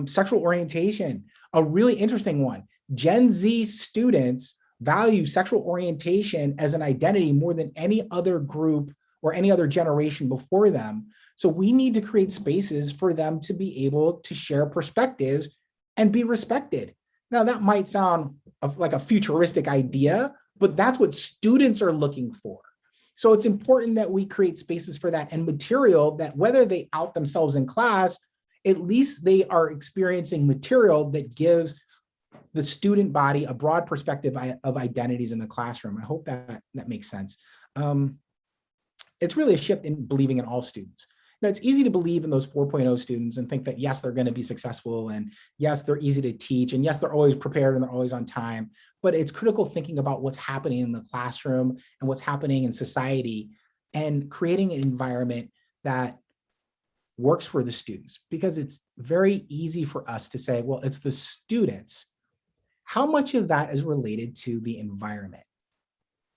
sexual orientation, a really interesting one. Gen Z students value sexual orientation as an identity more than any other group or any other generation before them. So we need to create spaces for them to be able to share perspectives and be respected. Now, that might sound like a futuristic idea, but that's what students are looking for. So it's important that we create spaces for that and material that whether they out themselves in class, at least they are experiencing material that gives the student body a broad perspective of identities in the classroom. I hope that makes sense. It's really a shift in believing in all students. Now, it's easy to believe in those 4.0 students and think that, yes, they're going to be successful, and yes, they're easy to teach, and yes, they're always prepared and they're always on time. But it's critical thinking about what's happening in the classroom and what's happening in society and creating an environment that works for the students, because it's very easy for us to say, well, it's the students. How much of that is related to the environment?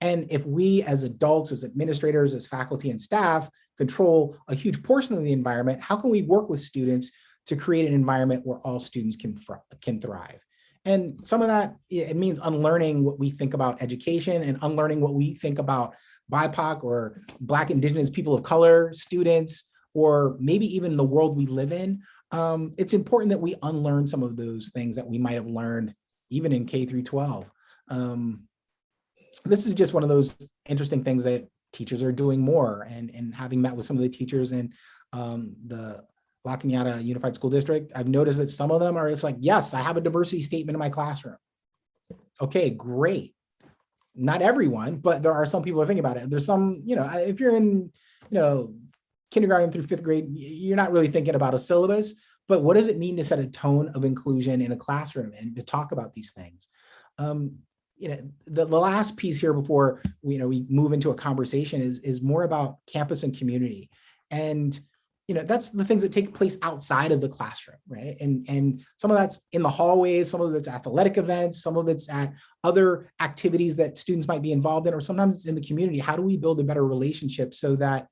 And if we as adults, as administrators, as faculty and staff control a huge portion of the environment, how can we work with students to create an environment where all students can thrive? And some of that, it means unlearning what we think about education and unlearning what we think about BIPOC or Black, Indigenous, people of color students, or maybe even the world we live in. It's important that we unlearn some of those things that we might have learned even in K through 12. This is just one of those interesting things that teachers are doing more, and having met with some of the teachers in the La Cañada Unified School District, I've noticed that some of them are just like, yes, I have a diversity statement in my classroom. Okay, great. Not everyone, but there are some people who are thinking about it. There's some, if you're in, kindergarten through 5th grade, you're not really thinking about a syllabus, but what does it mean to set a tone of inclusion in a classroom and to talk about these things? The last piece here before we move into a conversation is more about campus and community. And that's the things that take place outside of the classroom, right? And some of that's in the hallways, some of it's athletic events, some of it's at other activities that students might be involved in, or sometimes it's in the community. How do we build a better relationship so that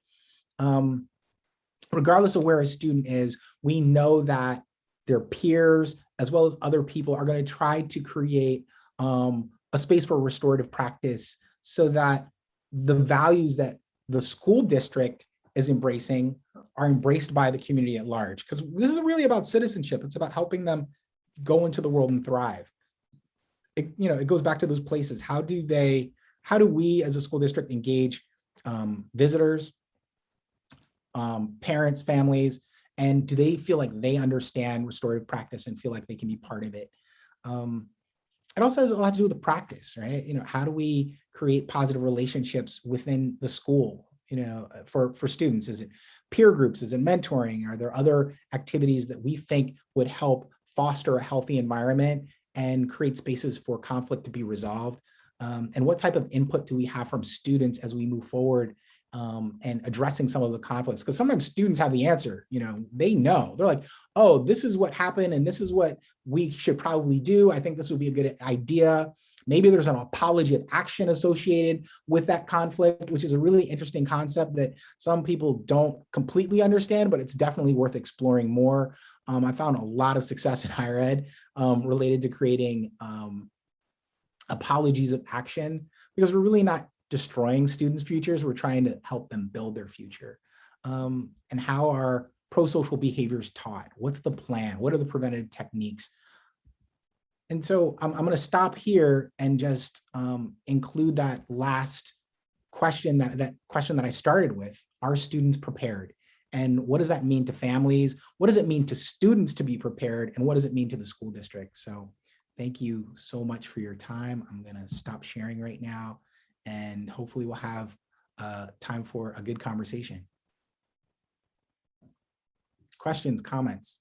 regardless of where a student is, we know that their peers, as well as other people, are going to try to create a space for restorative practice so that the values that the school district is embracing are embraced by the community at large. Because this is really about citizenship. It's about helping them go into the world and thrive. It goes back to those places. How do we as a school district engage visitors, parents, families, and do they feel like they understand restorative practice and feel like they can be part of it? It also has a lot to do with the practice, right? How do we create positive relationships within the school, for students? Is it peer groups? Is it mentoring? Are there other activities that we think would help foster a healthy environment and create spaces for conflict to be resolved? And what type of input do we have from students as we move forward and addressing some of the conflicts? Because sometimes students have the answer, they know. They're like, oh, this is what happened and this is what we should probably do. I think this would be a good idea. Maybe there's an apology of action associated with that conflict, which is a really interesting concept that some people don't completely understand, but it's definitely worth exploring more. I found a lot of success in higher ed related to creating apologies of action, because we're really not destroying students' futures. We're trying to help them build their future. And how are pro-social behaviors taught? What's the plan? What are the preventative techniques? And so I'm going to stop here and just include that last question, that question that I started with. Are students prepared? And what does that mean to families? What does it mean to students to be prepared? And what does it mean to the school district? So thank you so much for your time. I'm going to stop sharing right now, and hopefully we'll have time for a good conversation. Questions, comments?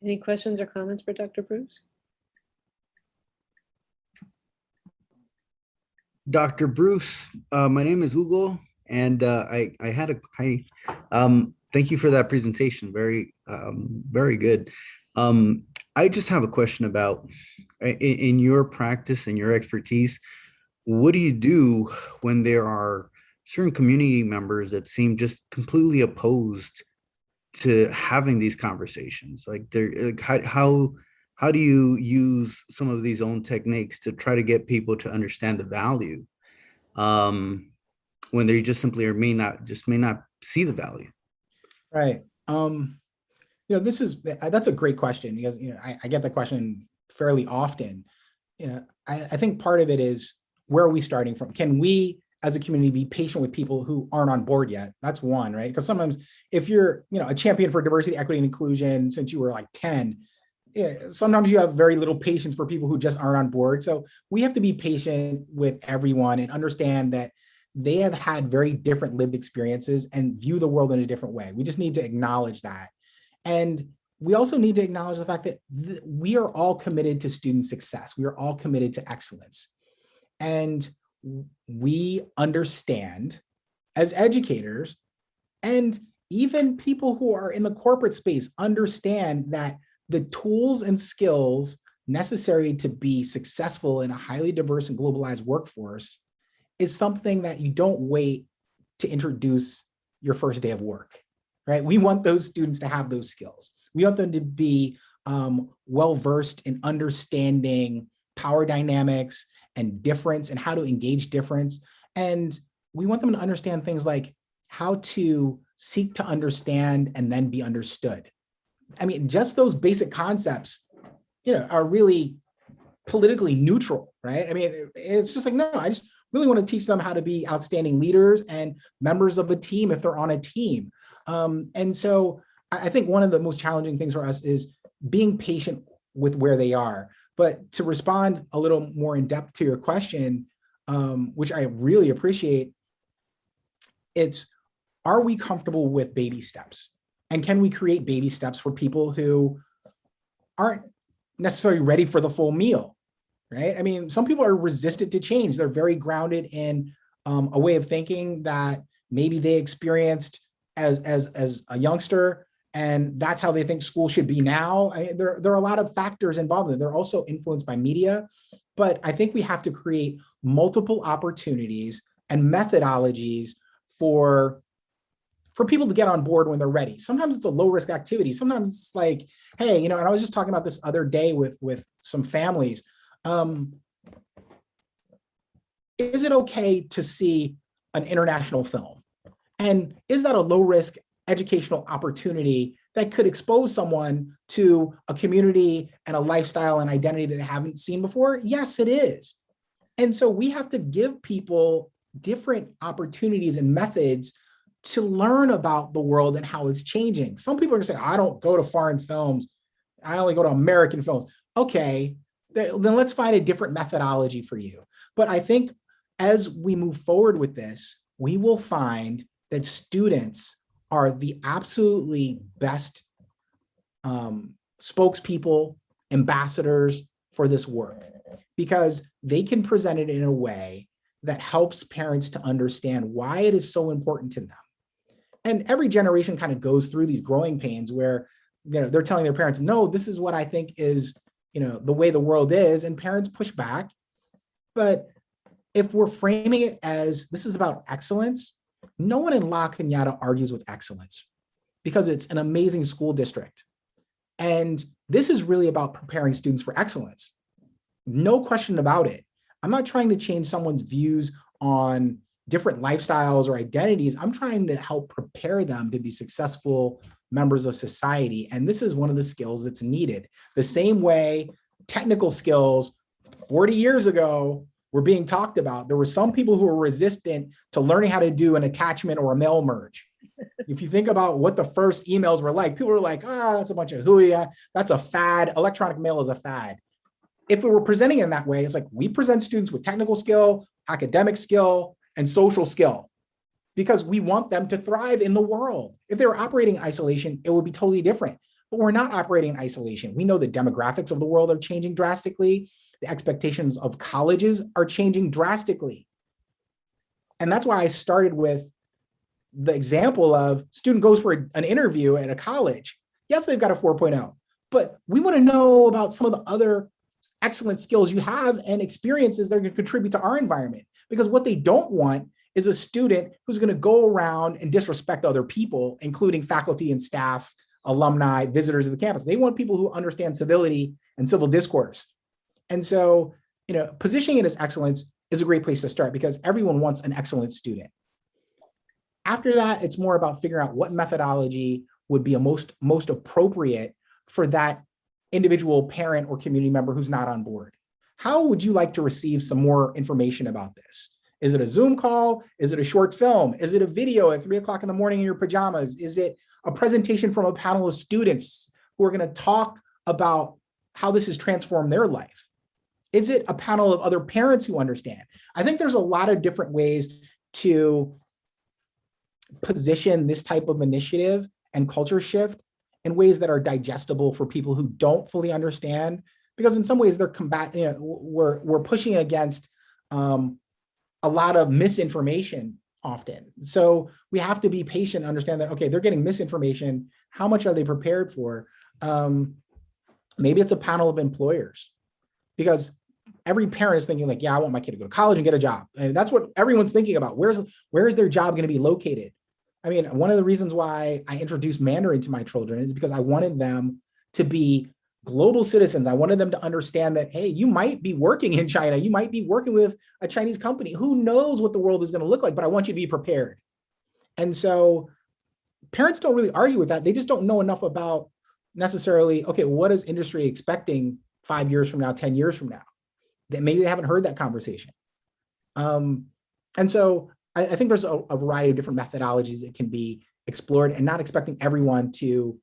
Any questions or comments for Dr. Bruce? Dr. Bruce, my name is Hugo, and thank you for that presentation. Very, very good. I just have a question about, in your practice and your expertise, what do you do when there are certain community members that seem just completely opposed to having these conversations? How do you use some of these own techniques to try to get people to understand the value when they just simply or may not see the value? Right. That's a great question, because I get that question fairly often. I think part of it is, where are we starting from? Can we as a community be patient with people who aren't on board yet? That's one, right? Because sometimes if you're a champion for diversity, equity, and inclusion since you were like 10, sometimes you have very little patience for people who just aren't on board. So we have to be patient with everyone and understand that they have had very different lived experiences and view the world in a different way. We just need to acknowledge that. And we also need to acknowledge the fact that we are all committed to student success. We are all committed to excellence. And we understand as educators, and even people who are in the corporate space understand, that the tools and skills necessary to be successful in a highly diverse and globalized workforce is something that you don't wait to introduce your first day of work, right? We want those students to have those skills. We want them to be well-versed in understanding power dynamics and difference and how to engage difference. And we want them to understand things like how to seek to understand and then be understood. I mean, just those basic concepts, are really politically neutral, right? I mean, it's just like, no, I just really want to teach them how to be outstanding leaders and members of a team if they're on a team. And so I think one of the most challenging things for us is being patient with where they are. But to respond a little more in depth to your question, which I really appreciate, are we comfortable with baby steps? And can we create baby steps for people who aren't necessarily ready for the full meal, right? I mean, some people are resistant to change. They're very grounded in a way of thinking that maybe they experienced as a youngster, and that's how they think school should be now. There are a lot of factors involved in it. They're also influenced by media, but I think we have to create multiple opportunities and methodologies for people to get on board when they're ready. Sometimes it's a low risk activity. Sometimes it's like, hey, and I was just talking about this other day with some families. Is it okay to see an international film? And is that a low risk educational opportunity that could expose someone to a community and a lifestyle and identity that they haven't seen before? Yes, it is. And so we have to give people different opportunities and methods to learn about the world and how it's changing. Some people are saying, I don't go to foreign films. I only go to American films. Okay, then let's find a different methodology for you. But I think as we move forward with this, we will find that students are the absolutely best spokespeople, ambassadors for this work, because they can present it in a way that helps parents to understand why it is so important to them. And every generation kind of goes through these growing pains where they're telling their parents, no, this is what I think is the way the world is, and parents push back. But if we're framing it as this is about excellence, no one in La Cañada argues with excellence because it's an amazing school district. And this is really about preparing students for excellence. No question about it. I'm not trying to change someone's views on different lifestyles or identities. I'm trying to help prepare them to be successful members of society. And this is one of the skills that's needed. The same way technical skills 40 years ago were being talked about. There were some people who were resistant to learning how to do an attachment or a mail merge. If you think about what the first emails were like, people were like, that's a bunch of hooey, that's a fad. Electronic mail is a fad. If we were presenting in that way, it's like we present students with technical skill, academic skill, and social skill, because we want them to thrive in the world. If they were operating in isolation, it would be totally different. But we're not operating in isolation. We know the demographics of the world are changing drastically. The expectations of colleges are changing drastically. And that's why I started with the example of student goes for an interview at a college. Yes, they've got a 4.0, but we want to know about some of the other excellent skills you have and experiences that are going to contribute to our environment. Because what they don't want is a student who's going to go around and disrespect other people, including faculty and staff, alumni, visitors of the campus. They want people who understand civility and civil discourse. And so, positioning it as excellence is a great place to start because everyone wants an excellent student. After that, it's more about figuring out what methodology would be most appropriate for that individual parent or community member who's not on board. How would you like to receive some more information about this? Is it a Zoom call? Is it a short film? Is it a video at 3 o'clock in the morning in your pajamas? Is it a presentation from a panel of students who are going to talk about how this has transformed their life? Is it a panel of other parents who understand? I think there's a lot of different ways to position this type of initiative and culture shift in ways that are digestible for people who don't fully understand, because in some ways they're we're pushing against a lot of misinformation often. So we have to be patient and understand that, okay, they're getting misinformation. How much are they prepared for? Maybe it's a panel of employers, because every parent is thinking like, yeah, I want my kid to go to college and get a job. And that's what everyone's thinking about. Where's their job going to be located? I mean, one of the reasons why I introduced Mandarin to my children is because I wanted them to be global citizens. I wanted them to understand that, hey, you might be working in China. You might be working with a Chinese company. Who knows what the world is going to look like, but I want you to be prepared. And so parents don't really argue with that. They just don't know enough about necessarily, okay, what is industry expecting 5 years from now, 10 years from now? That maybe they haven't heard that conversation. And so I think there's a variety of different methodologies that can be explored, and not expecting everyone to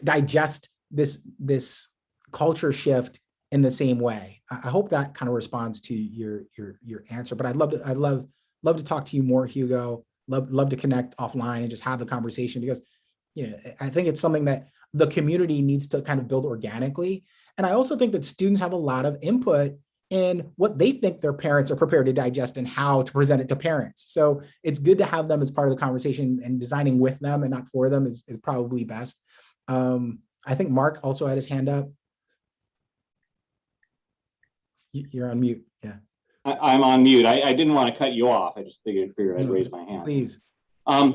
digest this culture shift in the same way. I hope that kind of responds to your answer, but I'd love to talk to you more, Hugo. Love to connect offline and just have the conversation, because I think it's something that the community needs to kind of build organically. And I also think that students have a lot of input in what they think their parents are prepared to digest and how to present it to parents. So it's good to have them as part of the conversation, and designing with them and not for them is probably best. I think Mark also had his hand up. You're on mute. Yeah. I'm on mute. I didn't want to cut you off. I just figured I'd raise my hand. Please. I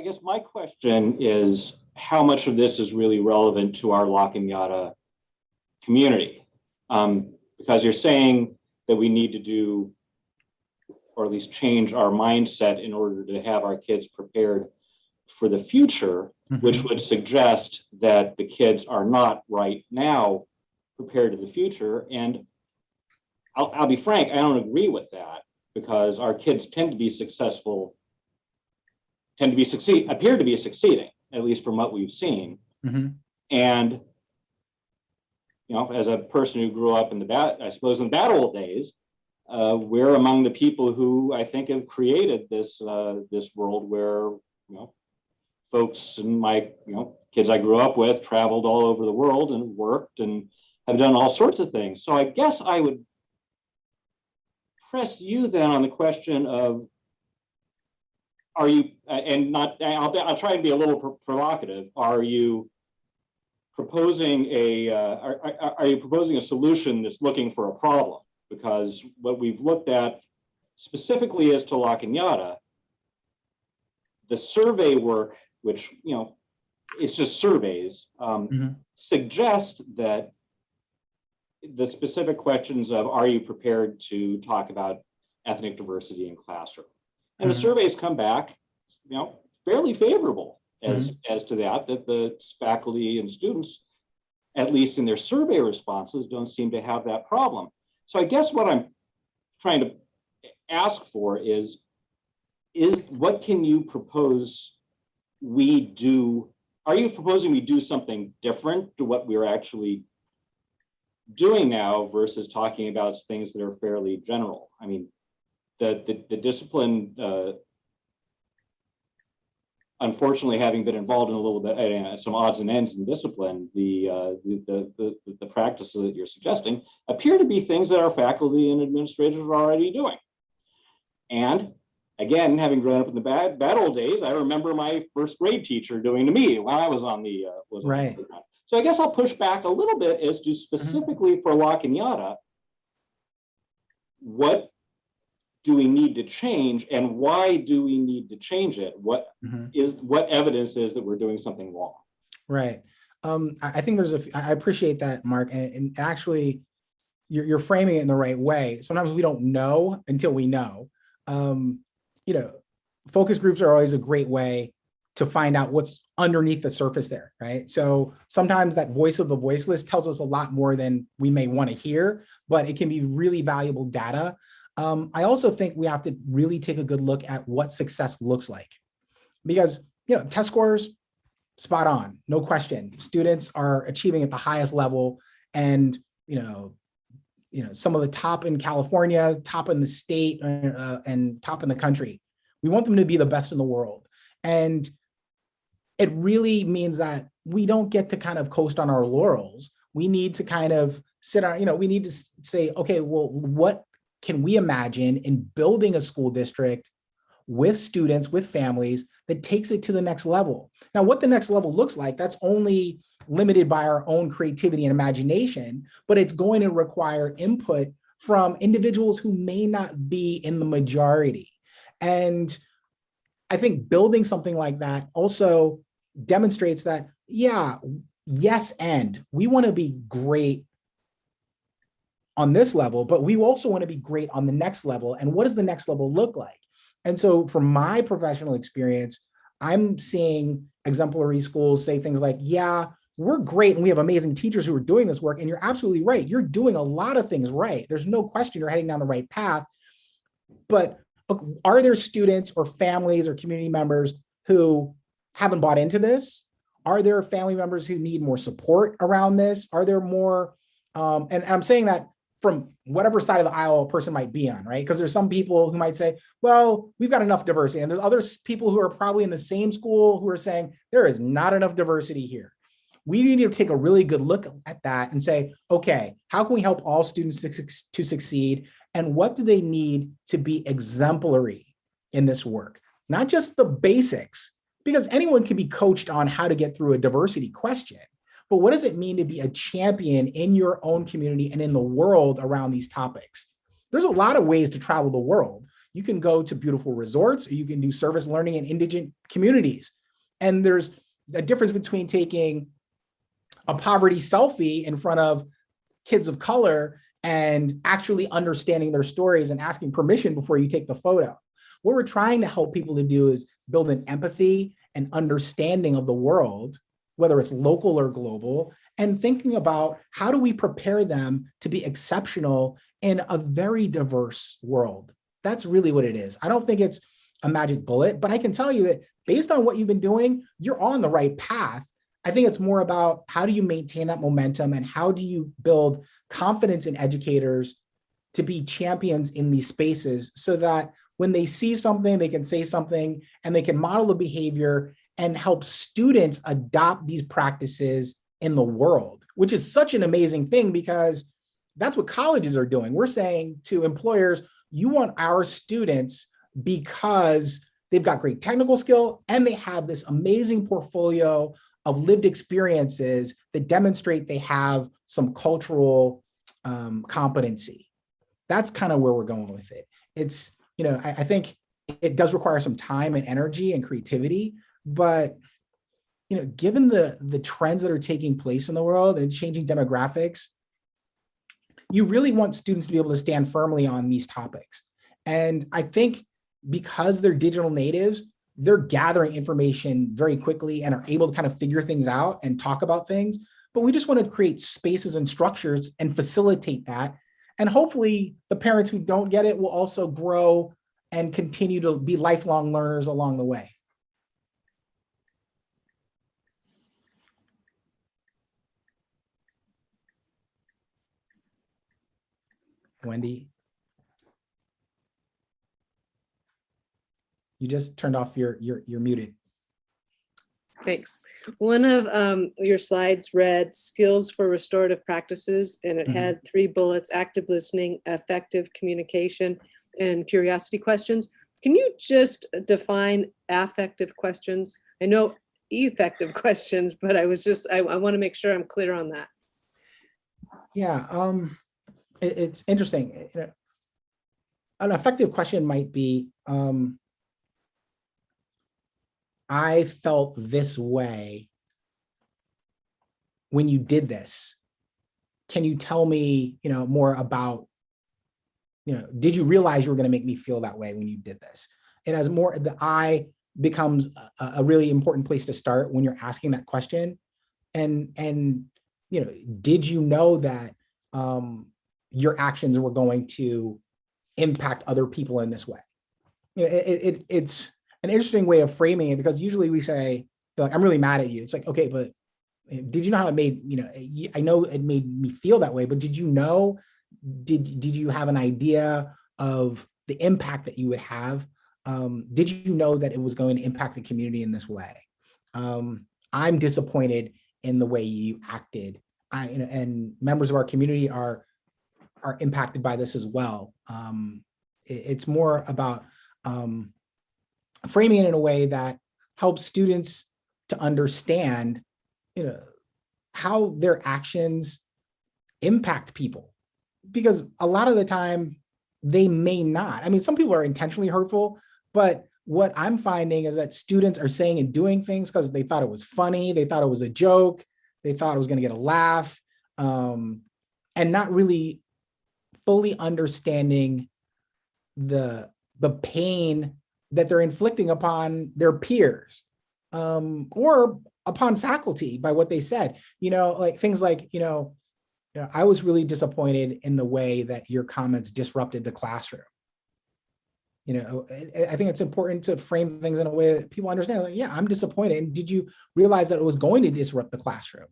guess my question is, how much of this is really relevant to our La Cañada community? Because you're saying that we need to do, or at least change our mindset in order to have our kids prepared for the future, which would suggest that the kids are not right now prepared to the future. And I'll be frank, I don't agree with that, because our kids tend to be successful, appear to be succeeding, at least from what we've seen. And as a person who grew up in the bad old days, we're among the people who I think have created this world where folks and my kids I grew up with traveled all over the world and worked and have done all sorts of things. So I guess I would press you then on the question of, are you, and not, I'll try and be a little provocative. Are you proposing a solution that's looking for a problem? Because what we've looked at specifically as to La Cañada, the survey work, which it's just surveys, suggest that the specific questions of, are you prepared to talk about ethnic diversity in classroom? And the surveys come back, fairly favorable as to that the faculty and students, at least in their survey responses, don't seem to have that problem. So I guess what I'm trying to ask for is what can you propose we do? Are you proposing we do something different to what we're actually doing now versus talking about things that are fairly general? I mean, the discipline, unfortunately, having been involved in a little bit some odds and ends in discipline, the practices that you're suggesting appear to be things that our faculty and administrators are already doing. And again, having grown up in the bad old days, I remember my first grade teacher doing to me while I was on the right. So I guess I'll push back a little bit as to specifically for La Cañada, what do we need to change and why do we need to change it? What evidence is that we're doing something wrong? Right. I think I appreciate that, Mark. And actually, you're framing it in the right way. Sometimes we don't know until we know. Focus groups are always a great way to find out what's underneath the surface there, right? So sometimes that voice of the voiceless tells us a lot more than we may want to hear, but it can be really valuable data. I also think we have to really take a good look at what success looks like, because test scores, spot on, no question. Students are achieving at the highest level, and some of the top in California, top in the state, and top in the country. We want them to be the best in the world, and it really means that we don't get to kind of coast on our laurels. We need to kind of sit on, we need to say, okay, well, what can we imagine in building a school district with students, with families that takes it to the next level. Now, what the next level looks like, that's only limited by our own creativity and imagination, but it's going to require input from individuals who may not be in the majority. And I think building something like that also demonstrates that, yeah, yes, and we want to be great on this level, but we also want to be great on the next level. And what does the next level look like? And so from my professional experience, I'm seeing exemplary schools say things like, yeah, we're great and we have amazing teachers who are doing this work. And you're absolutely right. You're doing a lot of things right. There's no question you're heading down the right path. But are there students or families or community members who haven't bought into this? Are there family members who need more support around this? Are there more, and I'm saying that from whatever side of the aisle a person might be on, right? Because there's some people who might say, well, we've got enough diversity. And there's other people who are probably in the same school who are saying, there is not enough diversity here. We need to take a really good look at that and say, okay, how can we help all students to succeed? And what do they need to be exemplary in this work? Not just the basics, because anyone can be coached on how to get through a diversity question. But what does it mean to be a champion in your own community and in the world around these topics? There's a lot of ways to travel the world. You can go to beautiful resorts, or you can do service learning in indigent communities. And there's a difference between taking a poverty selfie in front of kids of color and actually understanding their stories and asking permission before you take the photo. What we're trying to help people to do is build an empathy and understanding of the world, whether it's local or global, and thinking about how do we prepare them to be exceptional in a very diverse world. That's really what it is. I don't think it's a magic bullet, but I can tell you that based on what you've been doing, you're on the right path. I think it's more about how do you maintain that momentum and how do you build confidence in educators to be champions in these spaces so that when they see something, they can say something and they can model the behavior and help students adopt these practices in the world, which is such an amazing thing because that's what colleges are doing. We're saying to employers, you want our students because they've got great technical skill and they have this amazing portfolio of lived experiences that demonstrate they have some cultural competency. That's kind of where we're going with it. It's, you know, I think it does require some time and energy and creativity, but, you know, given the trends that are taking place in the world and changing demographics, you really want students to be able to stand firmly on these topics. And I think because they're digital natives, they're gathering information very quickly and are able to kind of figure things out and talk about things. But we just want to create spaces and structures and facilitate that. And hopefully the parents who don't get it will also grow and continue to be lifelong learners along the way. Wendy, you just turned off you're muted. Thanks. One of your slides read skills for restorative practices, and it had 3 bullets: active listening, effective communication, and curiosity questions. Can you just define affective questions? I know effective questions, but I want to make sure I'm clear on that. Yeah, it's interesting. An effective question might be, I felt this way when you did this. Can you tell me, you know, more about, you know, did you realize you were going to make me feel that way when you did this? It has more, the I becomes a really important place to start when you're asking that question. And you know, did you know that your actions were going to impact other people in this way? You know, it's an interesting way of framing it, because usually we say, like, I'm really mad at you. It's like, okay, but did you know how it made, you know, I know it made me feel that way, but did you know, did you have an idea of the impact that you would have? Did you know that it was going to impact the community in this way? I'm disappointed in the way you acted. And members of our community are impacted by this as well. It's more about framing it in a way that help students to understand, how their actions impact people. Because a lot of the time they may not. I mean, some people are intentionally hurtful, but what I'm finding is that students are saying and doing things because they thought it was funny, they thought it was a joke, they thought it was going to get a laugh, and not really fully understanding the pain that they're inflicting upon their peers, or upon faculty by what they said. Like things like, I was really disappointed in the way that your comments disrupted the classroom. I think it's important to frame things in a way that people understand, like, yeah, I'm disappointed. And did you realize that it was going to disrupt the classroom?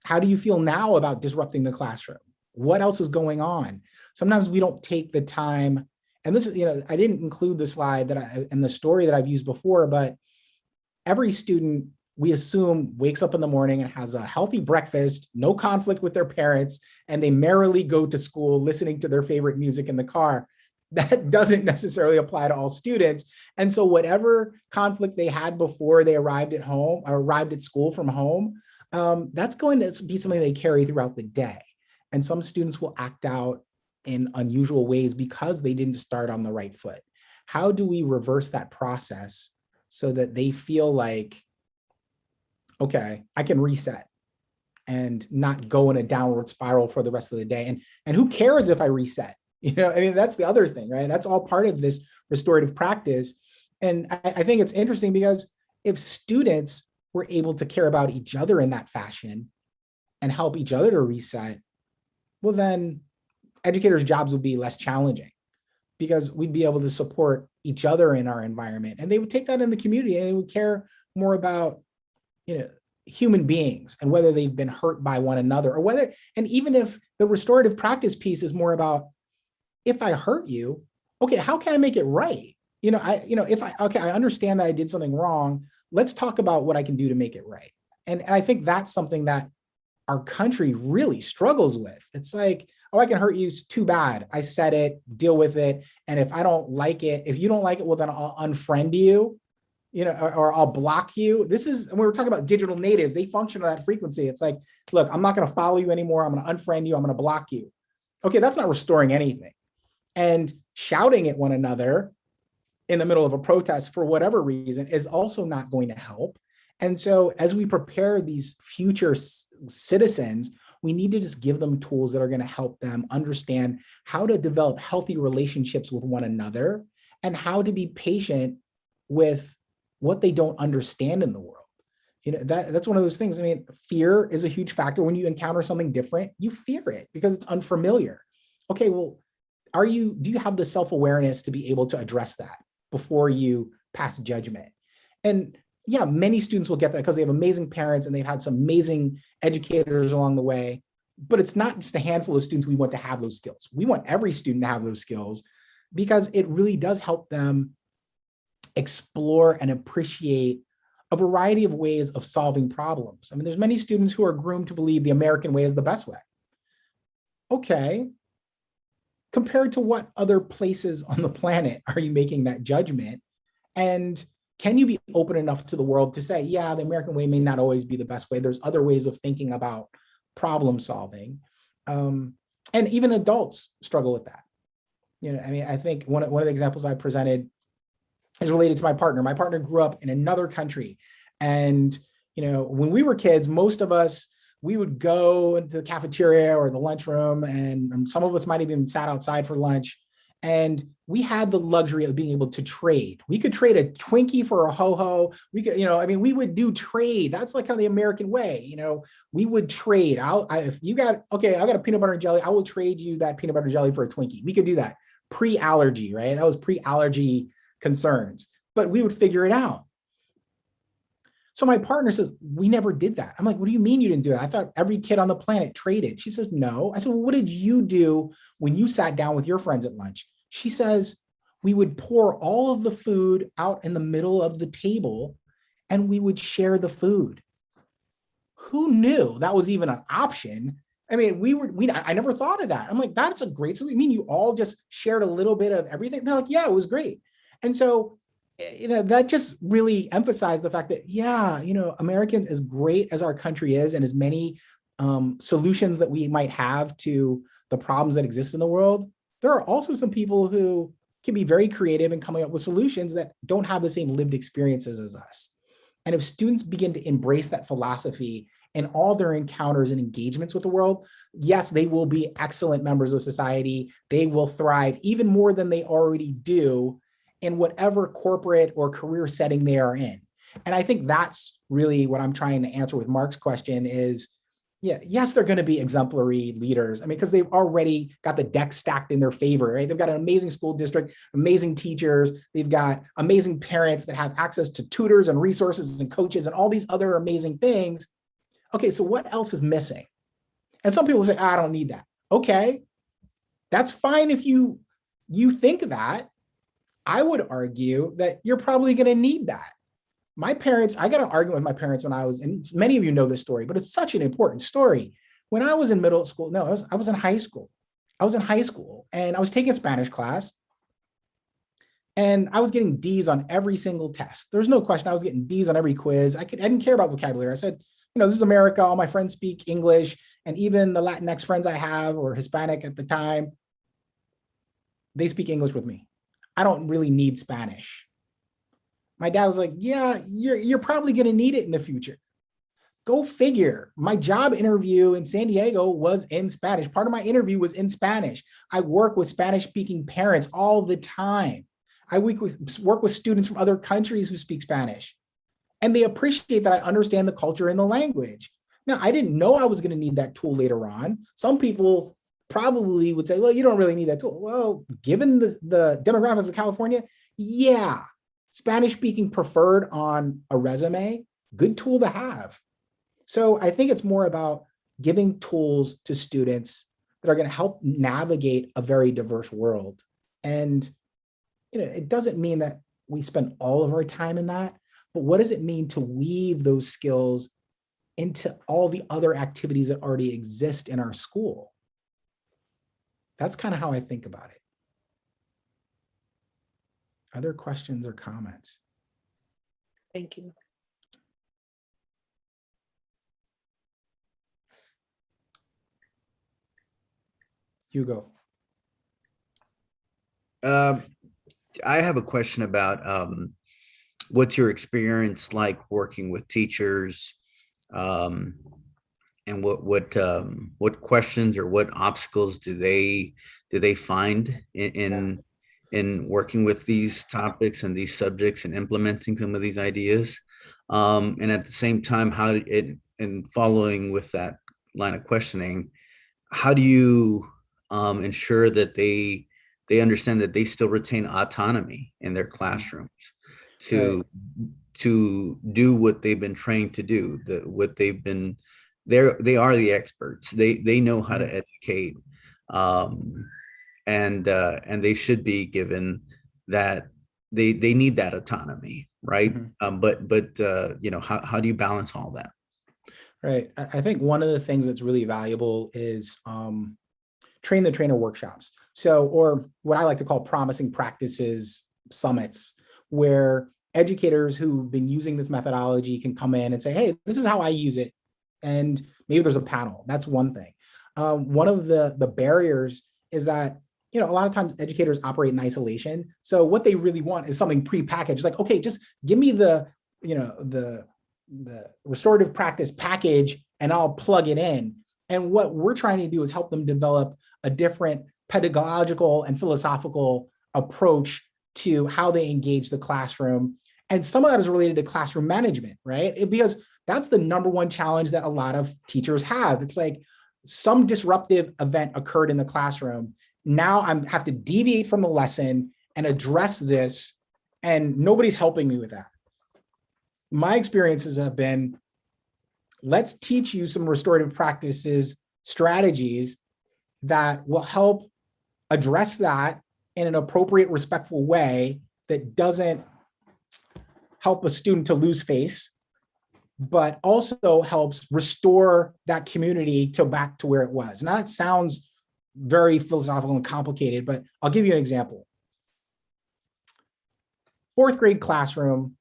How do you feel now about disrupting the classroom? What else is going on? Sometimes we don't take the time, and this is, I didn't include the slide and the story that I've used before, but every student, we assume, wakes up in the morning and has a healthy breakfast, no conflict with their parents, and they merrily go to school listening to their favorite music in the car. That doesn't necessarily apply to all students. And so whatever conflict they had before they arrived at home or arrived at school from home, that's going to be something they carry throughout the day. And some students will act out in unusual ways because they didn't start on the right foot. How do we reverse that process so that they feel like, okay, I can reset and not go in a downward spiral for the rest of the day? And who cares if I reset? That's the other thing, right? That's all part of this restorative practice. And I think it's interesting because if students were able to care about each other in that fashion and help each other to reset, well, then educators' jobs would be less challenging because we'd be able to support each other in our environment. And they would take that in the community and they would care more about, human beings and whether they've been hurt by one another or whether, and even if the restorative practice piece is more about, if I hurt you, okay, how can I make it right? I understand that I did something wrong. Let's talk about what I can do to make it right. And I think that's something that our country really struggles with. It's like, oh, I can hurt you, it's too bad. I said it, deal with it. And if I don't like it, if you don't like it, well, then I'll unfriend you, or I'll block you. And we were talking about digital natives, they function on that frequency. It's like, look, I'm not going to follow you anymore. I'm going to unfriend you. I'm going to block you. Okay, that's not restoring anything. And shouting at one another in the middle of a protest for whatever reason is also not going to help. And so as we prepare these future citizens, we need to just give them tools that are going to help them understand how to develop healthy relationships with one another and how to be patient with what they don't understand in the world. That's one of those things. I mean, fear is a huge factor. When you encounter something different, you fear it because it's unfamiliar. Okay, well, do you have the self-awareness to be able to address that before you pass judgment? And yeah, many students will get that because they have amazing parents and they've had some amazing educators along the way, but it's not just a handful of students we want to have those skills. We want every student to have those skills because it really does help them explore and appreciate a variety of ways of solving problems. I mean, there's many students who are groomed to believe the American way is the best way. Okay. Compared to what other places on the planet are you making that judgment? And can you be open enough to the world to say, yeah, the American way may not always be the best way. There's other ways of thinking about problem solving. And even adults struggle with that. I think one of the examples I presented is related to my partner. My partner grew up in another country. And, when we were kids, most of us, we would go into the cafeteria or the lunchroom, and some of us might even sat outside for lunch. And we had the luxury of being able to trade. We could trade a Twinkie for a ho-ho. We could, we would do trade. That's like kind of the American way. We would trade. If you got, okay, I got a peanut butter and jelly, I will trade you that peanut butter and jelly for a Twinkie. We could do that pre-allergy, right? That was pre-allergy concerns, but we would figure it out. So my partner says, we never did that. I'm like, what do you mean you didn't do that? I thought every kid on the planet traded. She says, no. I said, well, what did you do when you sat down with your friends at lunch? She says, we would pour all of the food out in the middle of the table and we would share the food. Who knew that was even an option? I mean, I never thought of that. I'm like, that's a great solution. You mean you all just shared a little bit of everything? They're like, yeah, it was great. And so that just really emphasized the fact that, yeah, Americans, as great as our country is and as many solutions that we might have to the problems that exist in the world, there are also some people who can be very creative in coming up with solutions that don't have the same lived experiences as us. And if students begin to embrace that philosophy in all their encounters and engagements with the world, yes, they will be excellent members of society. They will thrive even more than they already do in whatever corporate or career setting they are in. And I think that's really what I'm trying to answer with Mark's question is, yeah, yes, they're going to be exemplary leaders. I mean, because they've already got the deck stacked in their favor, right? They've got an amazing school district, amazing teachers. They've got amazing parents that have access to tutors and resources and coaches and all these other amazing things. Okay, so what else is missing? And some people say, I don't need that. Okay, that's fine if you think that. I would argue that you're probably going to need that. My parents, I got an argument with my parents when I was, and many of you know this story, but it's such an important story. When I was in middle school, no, I was in high school. I was in high school and I was taking a Spanish class and I was getting D's on every single test. There's no question I was getting D's on every quiz. I didn't care about vocabulary. I said, this is America. All my friends speak English, and even the Latinx friends I have, or Hispanic at the time, they speak English with me. I don't really need Spanish. My dad was like, yeah, you're probably going to need it in the future. Go figure. My job interview in San Diego was in Spanish. Part of my interview was in Spanish. I work with Spanish-speaking parents all the time. I work with students from other countries who speak Spanish. And they appreciate that I understand the culture and the language. Now, I didn't know I was going to need that tool later on. Some people probably would say, well, you don't really need that tool. Well, given the demographics of California, yeah, Spanish speaking preferred on a resume, good tool to have. So I think it's more about giving tools to students that are going to help navigate a very diverse world. And it doesn't mean that we spend all of our time in that, but what does it mean to weave those skills into all the other activities that already exist in our school? That's kind of how I think about it. Other questions or comments? Thank you. Hugo. I have a question about what's your experience like working with teachers, and what questions or what obstacles do they find in working with these topics and these subjects and implementing some of these ideas, and at the same time, and following with that line of questioning, how do you ensure that they understand that they still retain autonomy in their classrooms to do what they've been trained to do, they are the experts. They know how to educate, and they should be given that they need that autonomy, right? Mm-hmm. But how do you balance all that? Right. I think one of the things that's really valuable is train the trainer workshops. So, or what I like to call promising practices summits, where educators who've been using this methodology can come in and say, hey, this is how I use it. And maybe there's a panel. That's one thing. One of the barriers is that, a lot of times educators operate in isolation. So what they really want is something prepackaged, like, okay, just give me the restorative practice package and I'll plug it in. And what we're trying to do is help them develop a different pedagogical and philosophical approach to how they engage the classroom. And some of that is related to classroom management, right? Because that's the number one challenge that a lot of teachers have. It's like some disruptive event occurred in the classroom. Now I have to deviate from the lesson and address this, and nobody's helping me with that. My experiences have been, let's teach you some restorative practices strategies that will help address that in an appropriate, respectful way that doesn't help a student to lose face, but also helps restore that community back to where it was. Now, that sounds very philosophical and complicated, but I'll give you an example. fourth grade classroom.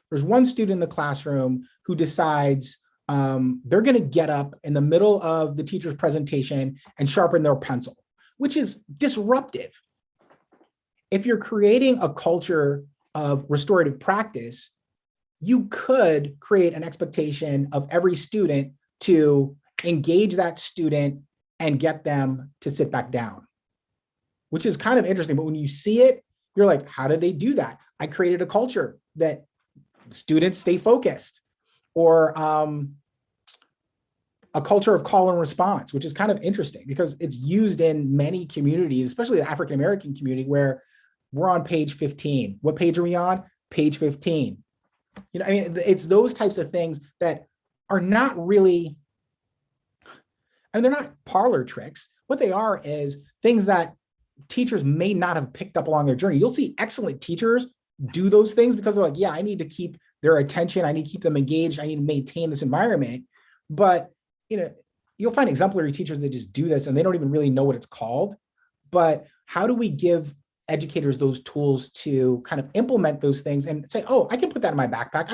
There's one student in the classroom who decides they're going to get up in the middle of the teacher's presentation and sharpen their pencil, which is disruptive. If you're creating a culture of restorative practice, you could create an expectation of every student to engage that student and get them to sit back down, which is kind of interesting. But when you see it, you're like, how did they do that? I created a culture that students stay focused, or a culture of call and response, which is kind of interesting because it's used in many communities, especially the African-American community, where we're on page 15. What page are we on? Page 15. You know, I mean, it's those types of things that are not really, I mean, they're not parlor tricks. What they are is things that teachers may not have picked up along their journey. You'll see excellent teachers do those things because they're like, yeah, I need to keep their attention. I need to keep them engaged. I need to maintain this environment. But, you know, you'll find exemplary teachers that just do this and they don't even really know what it's called. But how do we give educators those tools to kind of implement those things and say, oh, I can put that in my backpack.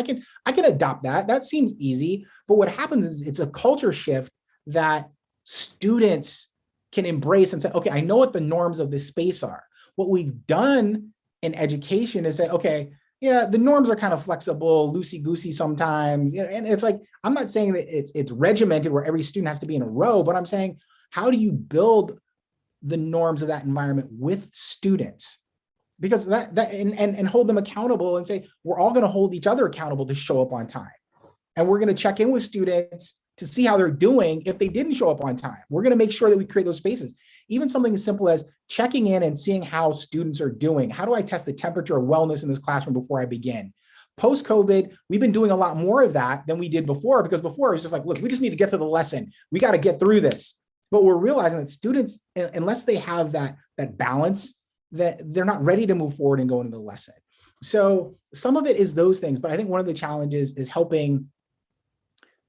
I can adopt that. That seems easy. But what happens is it's a culture shift that students can embrace and say, okay, I know what the norms of this space are. What we've done in education is say, okay, yeah, the norms are kind of flexible, loosey-goosey sometimes. You know, and it's like, I'm not saying that it's regimented where every student has to be in a row, but I'm saying, how do you build the norms of that environment with students? Because that and hold them accountable and say, we're all going to hold each other accountable to show up on time. And we're going to check in with students to see how they're doing if they didn't show up on time. We're going to make sure that we create those spaces. Even something as simple as checking in and seeing how students are doing. How do I test the temperature of wellness in this classroom before I begin? Post-COVID, we've been doing a lot more of that than we did before, because before it was just like, look, we just need to get to the lesson. We got to get through this. But we're realizing that students, unless they have that balance, that they're not ready to move forward and go into the lesson. So some of it is those things, but I think one of the challenges is helping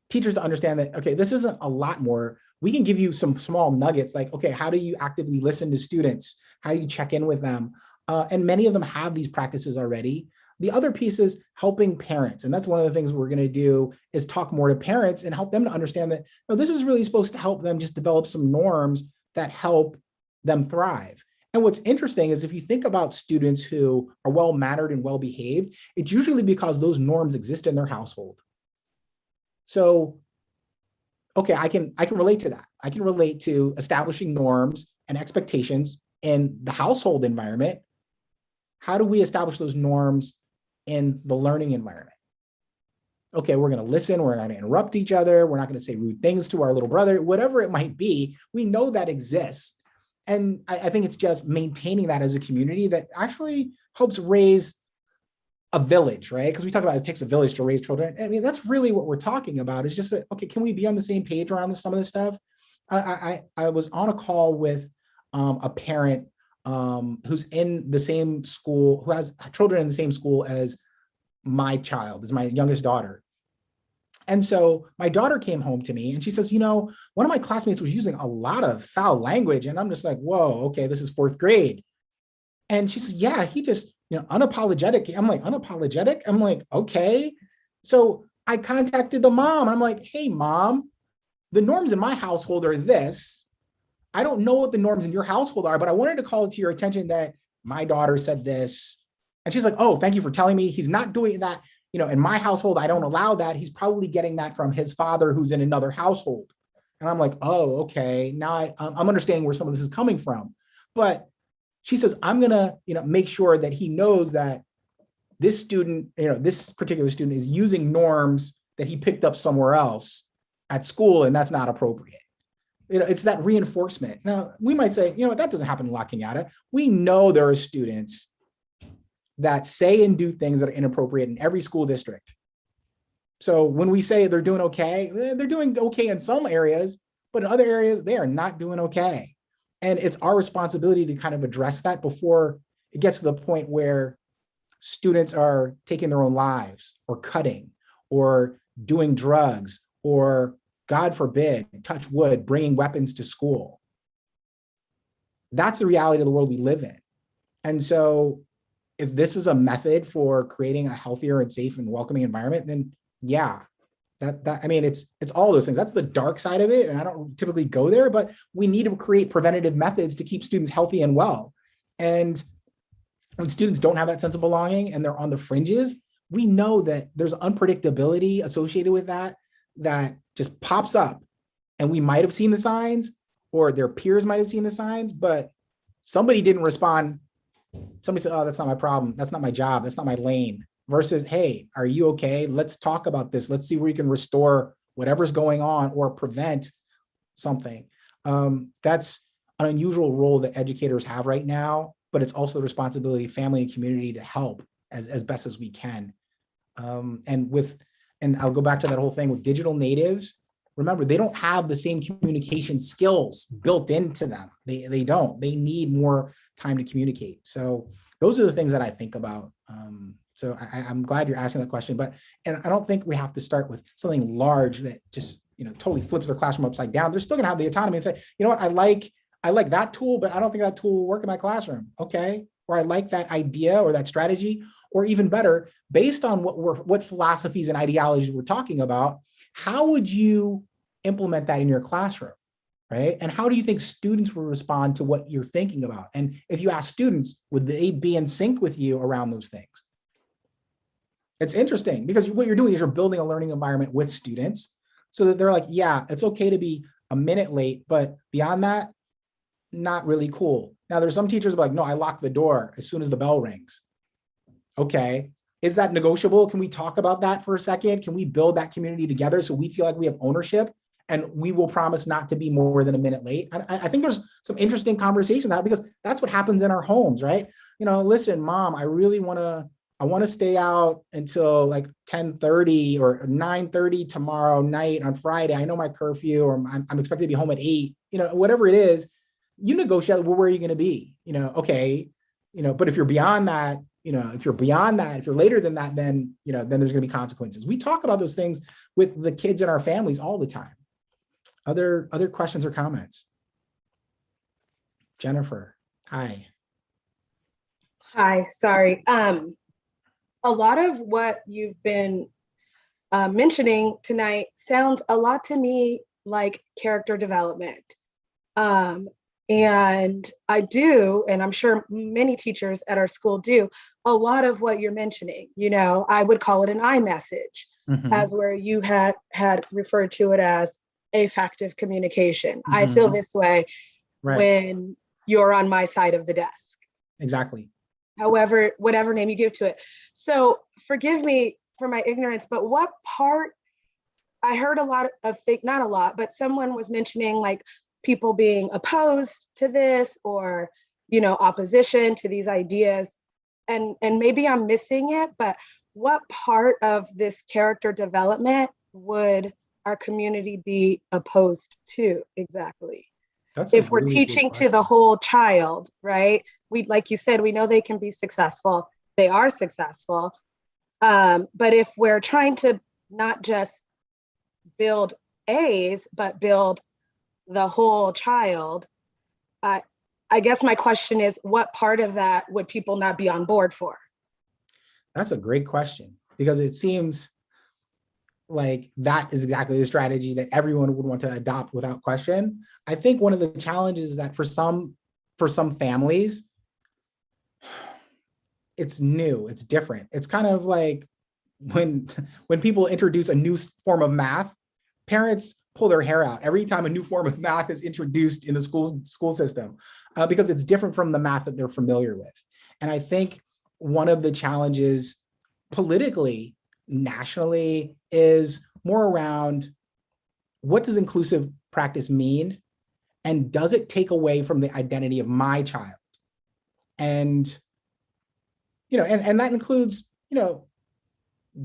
teachers to understand that, okay, this isn't a lot more. We can give you some small nuggets like, okay, how do you actively listen to students? How do you check in with them? And many of them have these practices already. The other piece is helping parents. And that's one of the things we're going to do is talk more to parents and help them to understand that, no, this is really supposed to help them just develop some norms that help them thrive. And what's interesting is if you think about students who are well-mannered and well-behaved, it's usually because those norms exist in their household. So, okay, I can relate to that. I can relate to establishing norms and expectations in the household environment. How do we establish those norms in the learning environment? Okay, we're going to listen. We're not going to interrupt each other. We're not going to say rude things to our little brother, whatever it might be. We know that exists. And I think it's just maintaining that as a community that actually helps raise a village, right? Because we talk about it takes a village to raise children. I mean, that's really what we're talking about. It's just that, okay, can we be on the same page around some of this stuff? I was on a call with a parent who's in the same school, who has children in the same school as my child, as my youngest daughter. And so my daughter came home to me and she says, you know, one of my classmates was using a lot of foul language. And I'm just like, whoa, okay, this is fourth grade. And she said, yeah, he just, you know, unapologetic. I'm like, unapologetic? I'm like, okay. So I contacted the mom. I'm like, hey, mom, the norms in my household are this. I don't know what the norms in your household are, but I wanted to call it to your attention that my daughter said this. And she's like, oh, thank you for telling me. He's not doing that. You know, in my household, I don't allow that. He's probably getting that from his father who's in another household. And I'm like, oh, okay. Now I'm understanding where some of this is coming from. But she says, I'm going to, you know, make sure that he knows that this student, you know, this particular student is using norms that he picked up somewhere else at school, and that's not appropriate. You know, it's that reinforcement. Now, we might say, you know, that doesn't happen in La Cañada. We know there are students that say and do things that are inappropriate in every school district. So when we say they're doing okay, they're doing okay in some areas, but in other areas, they are not doing okay. And it's our responsibility to kind of address that before it gets to the point where students are taking their own lives or cutting or doing drugs or, God forbid, touch wood, bringing weapons to school. That's the reality of the world we live in. And so if this is a method for creating a healthier and safe and welcoming environment, then yeah, I mean, it's all those things. That's the dark side of it. And I don't typically go there, but we need to create preventative methods to keep students healthy and well. And when students don't have that sense of belonging and they're on the fringes, we know that there's unpredictability associated with that just pops up. And we might have seen the signs, or their peers might have seen the signs, but somebody didn't respond. Somebody said, oh, that's not my problem. That's not my job. That's not my lane. Versus, hey, are you okay? Let's talk about this. Let's see where you can restore whatever's going on or prevent something. That's an unusual role that educators have right now, but it's also the responsibility of family and community to help as best as we can. And I'll go back to that whole thing with digital natives. Remember, they don't have the same communication skills built into them. They don't. They need more time to communicate. So those are the things that I think about. So I'm glad you're asking that question, and I don't think we have to start with something large that just, totally flips their classroom upside down. They're still gonna have the autonomy and say, you know what, I like that tool, but I don't think that tool will work in my classroom. Okay. Or I like that idea or that strategy, or even better, based on what philosophies and ideologies we're talking about, how would you implement that in your classroom, right? And how do you think students will respond to what you're thinking about? And if you ask students, would they be in sync with you around those things? It's interesting because what you're doing is you're building a learning environment with students so that they're like, yeah, it's okay to be a minute late, but beyond that, not really cool. Now there's some teachers like, no, I lock the door as soon as the bell rings. Okay, is that negotiable? Can we talk about that for a second? Can we build that community together so we feel like we have ownership and we will promise not to be more than a minute late? I think there's some interesting conversation that because that's what happens in our homes, right? Listen, mom, I want to stay out until like 10:30 or 9:30 tomorrow night on Friday. I know my curfew, or I'm expected to be home at 8, whatever it is, you negotiate, well, where are you going to be? Okay, but if you're beyond that, if you're later than that, then there's going to be consequences. We talk about those things with the kids in our families all the time. Other questions or comments? Jennifer, hi. Hi, sorry. A lot of what you've been mentioning tonight sounds a lot to me like character development. And I do, and I'm sure many teachers at our school do, a lot of what you're mentioning. I would call it an I message, as where you had referred to it as affective communication. I feel this way when you're on my side of the desk. Exactly. However, whatever name you give to it. So forgive me for my ignorance, but what part, I heard a lot of things, not a lot, but someone was mentioning like people being opposed to this or, opposition to these ideas. And maybe I'm missing it, but what part of this character development would our community be opposed to exactly? If we're teaching to the whole child, right? Like you said, we know they can be successful. They are successful. But if we're trying to not just build A's, but build the whole child, I guess my question is, what part of that would people not be on board for? That's a great question, because it seems like that is exactly the strategy that everyone would want to adopt without question. I think one of the challenges is that for some families, it's new, it's different. It's kind of like when people introduce a new form of math, parents pull their hair out every time a new form of math is introduced in the school system, because it's different from the math that they're familiar with. And I think one of the challenges politically, nationally, is more around what does inclusive practice mean? And does it take away from the identity of my child? And, and that includes,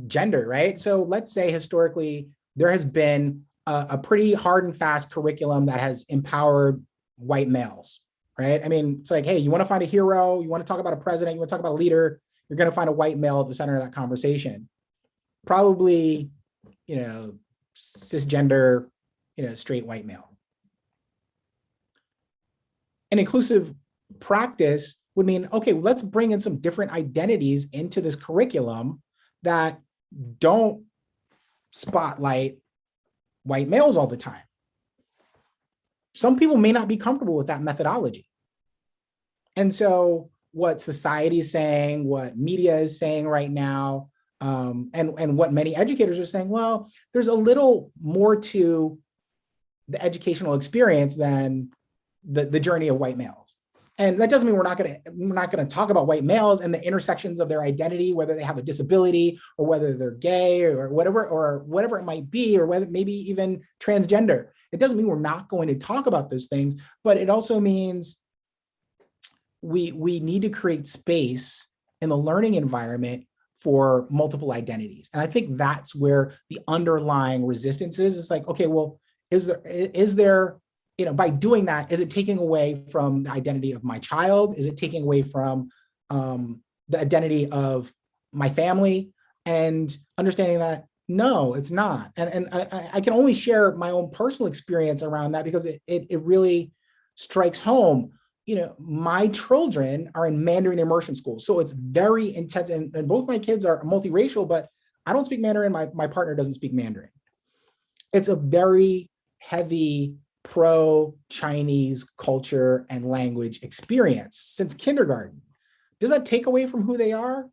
gender, right? So let's say historically, there has been a pretty hard and fast curriculum that has empowered white males, right? I mean, it's like, hey, you want to find a hero, you want to talk about a president, you want to talk about a leader, you're going to find a white male at the center of that conversation. Probably, cisgender, straight white male. An inclusive practice would mean, okay, let's bring in some different identities into this curriculum that don't spotlight white males all the time. Some people may not be comfortable with that methodology. And so what society is saying, what media is saying right now, and what many educators are saying, well, there's a little more to the educational experience than the journey of white males. And that doesn't mean we're not going to talk about white males and the intersections of their identity, whether they have a disability or whether they're gay or whatever it might be, or whether maybe even transgender. It doesn't mean we're not going to talk about those things, but it also means we need to create space in the learning environment for multiple identities. And I think that's where the underlying resistance is. It's like, okay, well, is there, by doing that, is it taking away from the identity of my child? Is it taking away from the identity of my family? And understanding that, no, it's not. And I can only share my own personal experience around that because it really strikes home. My children are in Mandarin immersion school, so it's very intense. And both my kids are multiracial, but I don't speak Mandarin. My partner doesn't speak Mandarin. It's a very heavy pro-Chinese culture and language experience since kindergarten. Does that take away from who they are?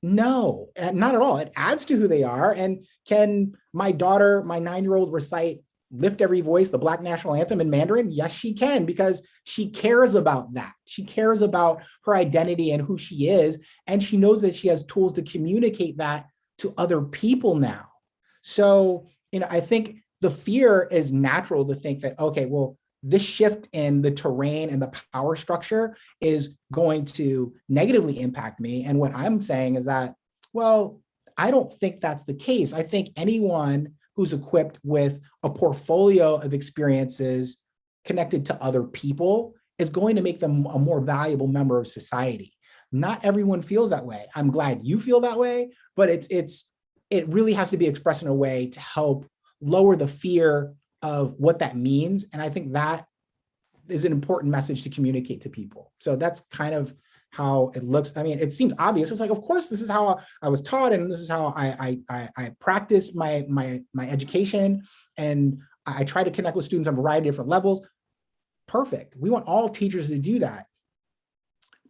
No, not at all. It adds to who they are. And can my daughter, my 9-year-old, recite Lift Every Voice, the Black National Anthem in Mandarin? Yes, she can, because she cares about that. She cares about her identity and who she is. And she knows that she has tools to communicate that to other people now. So, I think the fear is natural to think that, okay, well, this shift in the terrain and the power structure is going to negatively impact me. And what I'm saying is that, well, I don't think that's the case. I think anyone who's equipped with a portfolio of experiences connected to other people is going to make them a more valuable member of society. Not everyone feels that way. I'm glad you feel that way, but it really has to be expressed in a way to help lower the fear of what that means. And I think that is an important message to communicate to people. So that's kind of how it looks. I mean, it seems obvious. It's like, of course, this is how I was taught, and this is how I practice my education, and I try to connect with students on a variety of different levels. Perfect. We want all teachers to do that.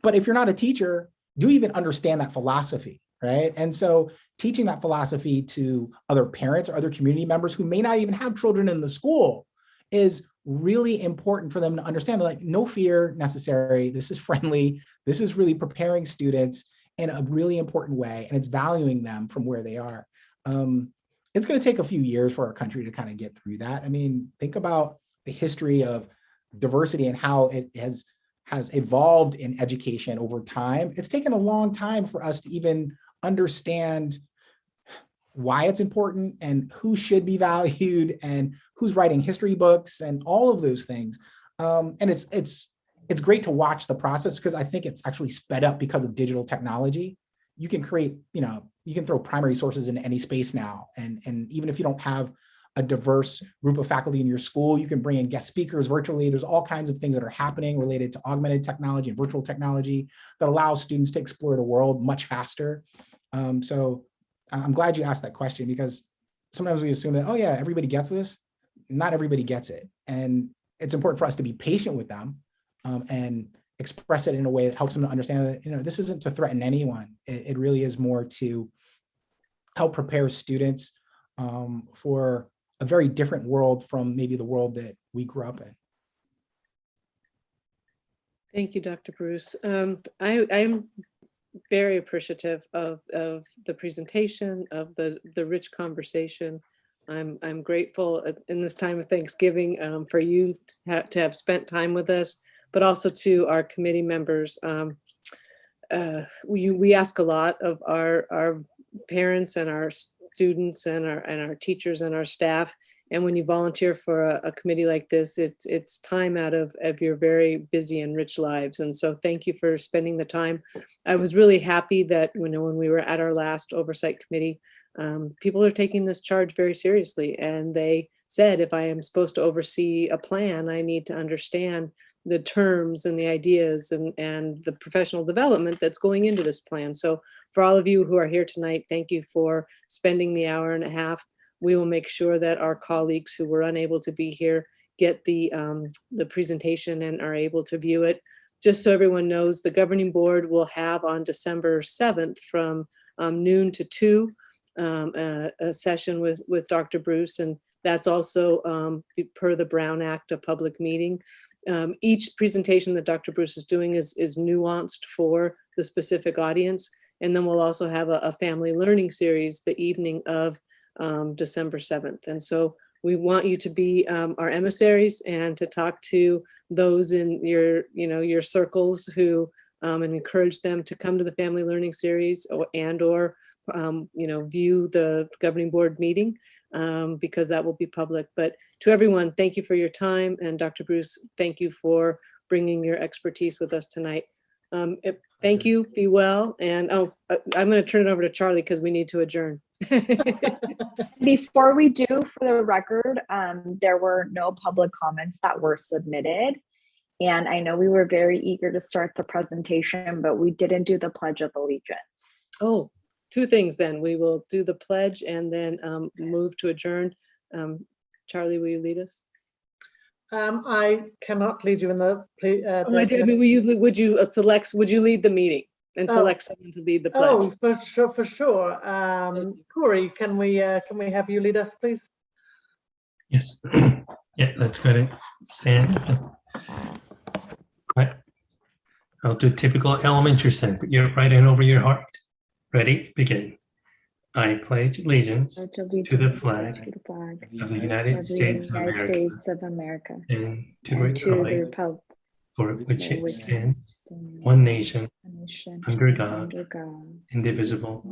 But if you're not a teacher, do you even understand that philosophy, right? And so teaching that philosophy to other parents or other community members who may not even have children in the school is really important for them to understand. Like, no fear necessary. This is friendly. This is really preparing students in a really important way, and it's valuing them from where they are. It's going to take a few years for our country to kind of get through that. I mean, think about the history of diversity and how it has evolved in education over time. It's taken a long time for us to even understand why it's important and who should be valued and who's writing history books and all of those things. And it's great to watch the process, because I think it's actually sped up because of digital technology. You can create, you can throw primary sources into any space now. And even if you don't have a diverse group of faculty in your school, you can bring in guest speakers virtually. There's all kinds of things that are happening related to augmented technology and virtual technology that allows students to explore the world much faster. So I'm glad you asked that question, because sometimes we assume that, oh yeah, everybody gets this. Not everybody gets it. And it's important for us to be patient with them and express it in a way that helps them to understand that, this isn't to threaten anyone. It really is more to help prepare students for a very different world from maybe the world that we grew up in. Thank you, Dr. Bruce. I'm very appreciative of the presentation, of the rich conversation. I'm grateful in this time of Thanksgiving for you to have spent time with us, but also to our committee members. We ask a lot of our parents and our students and our teachers and our staff. And when you volunteer for a committee like this, it's time out of your very busy and rich lives. And so thank you for spending the time. I was really happy that when we were at our last Oversight committee, people are taking this charge very seriously. And they said, if I am supposed to oversee a plan, I need to understand the terms and the ideas and the professional development that's going into this plan. So for all of you who are here tonight, thank you for spending the hour and a half. We will make sure that our colleagues who were unable to be here get the presentation and are able to view it. Just so everyone knows, the governing board will have on December 7th from noon to 2 a session with Dr. Bruce, and that's also per the Brown Act, a public meeting. Each presentation that Dr. Bruce is doing is nuanced for the specific audience. And then we'll also have a family learning series the evening of December 7th. And so we want you to be our emissaries and to talk to those in your circles who and encourage them to come to the family learning series or view the governing board meeting because that will be public. But to everyone, thank you for your time. And Dr. Bruce, thank you for bringing your expertise with us tonight. Thank you, be well. And I'm going to turn it over to Charlie because we need to adjourn. Before we do, for the record, there were no public comments that were submitted. And I know we were very eager to start the presentation, but we didn't do the Pledge of Allegiance. Oh, two things then. We will do the pledge and then move to adjourn. Charlie, will you lead us? I cannot lead you in the. Would you lead the meeting and select someone to lead the pledge? Oh, for sure. Corey, can we have you lead us, please? Yes. Yeah, let's go to stand. Right. I'll do typical elementary sense. Put your right hand over your heart. Ready? Begin. I pledge allegiance to the flag of the United States of America and to the republic for which it stands, one nation, under God, indivisible,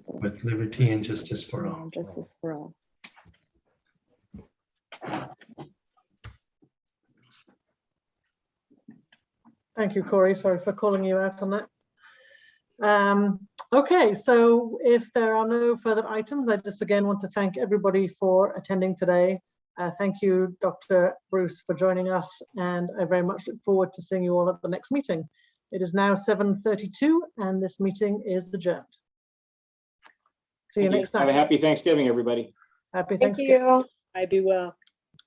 with liberty and justice for all. Thank you, Corey. Sorry for calling you out on that. Okay, so if there are no further items, I just again want to thank everybody for attending today. Thank you, Dr. Bruce, for joining us, and I very much look forward to seeing you all at the next meeting. It is now 7:32 and this meeting is adjourned. See you next time. Have a happy Thanksgiving, everybody. Happy Thank Thanksgiving. you. I be well.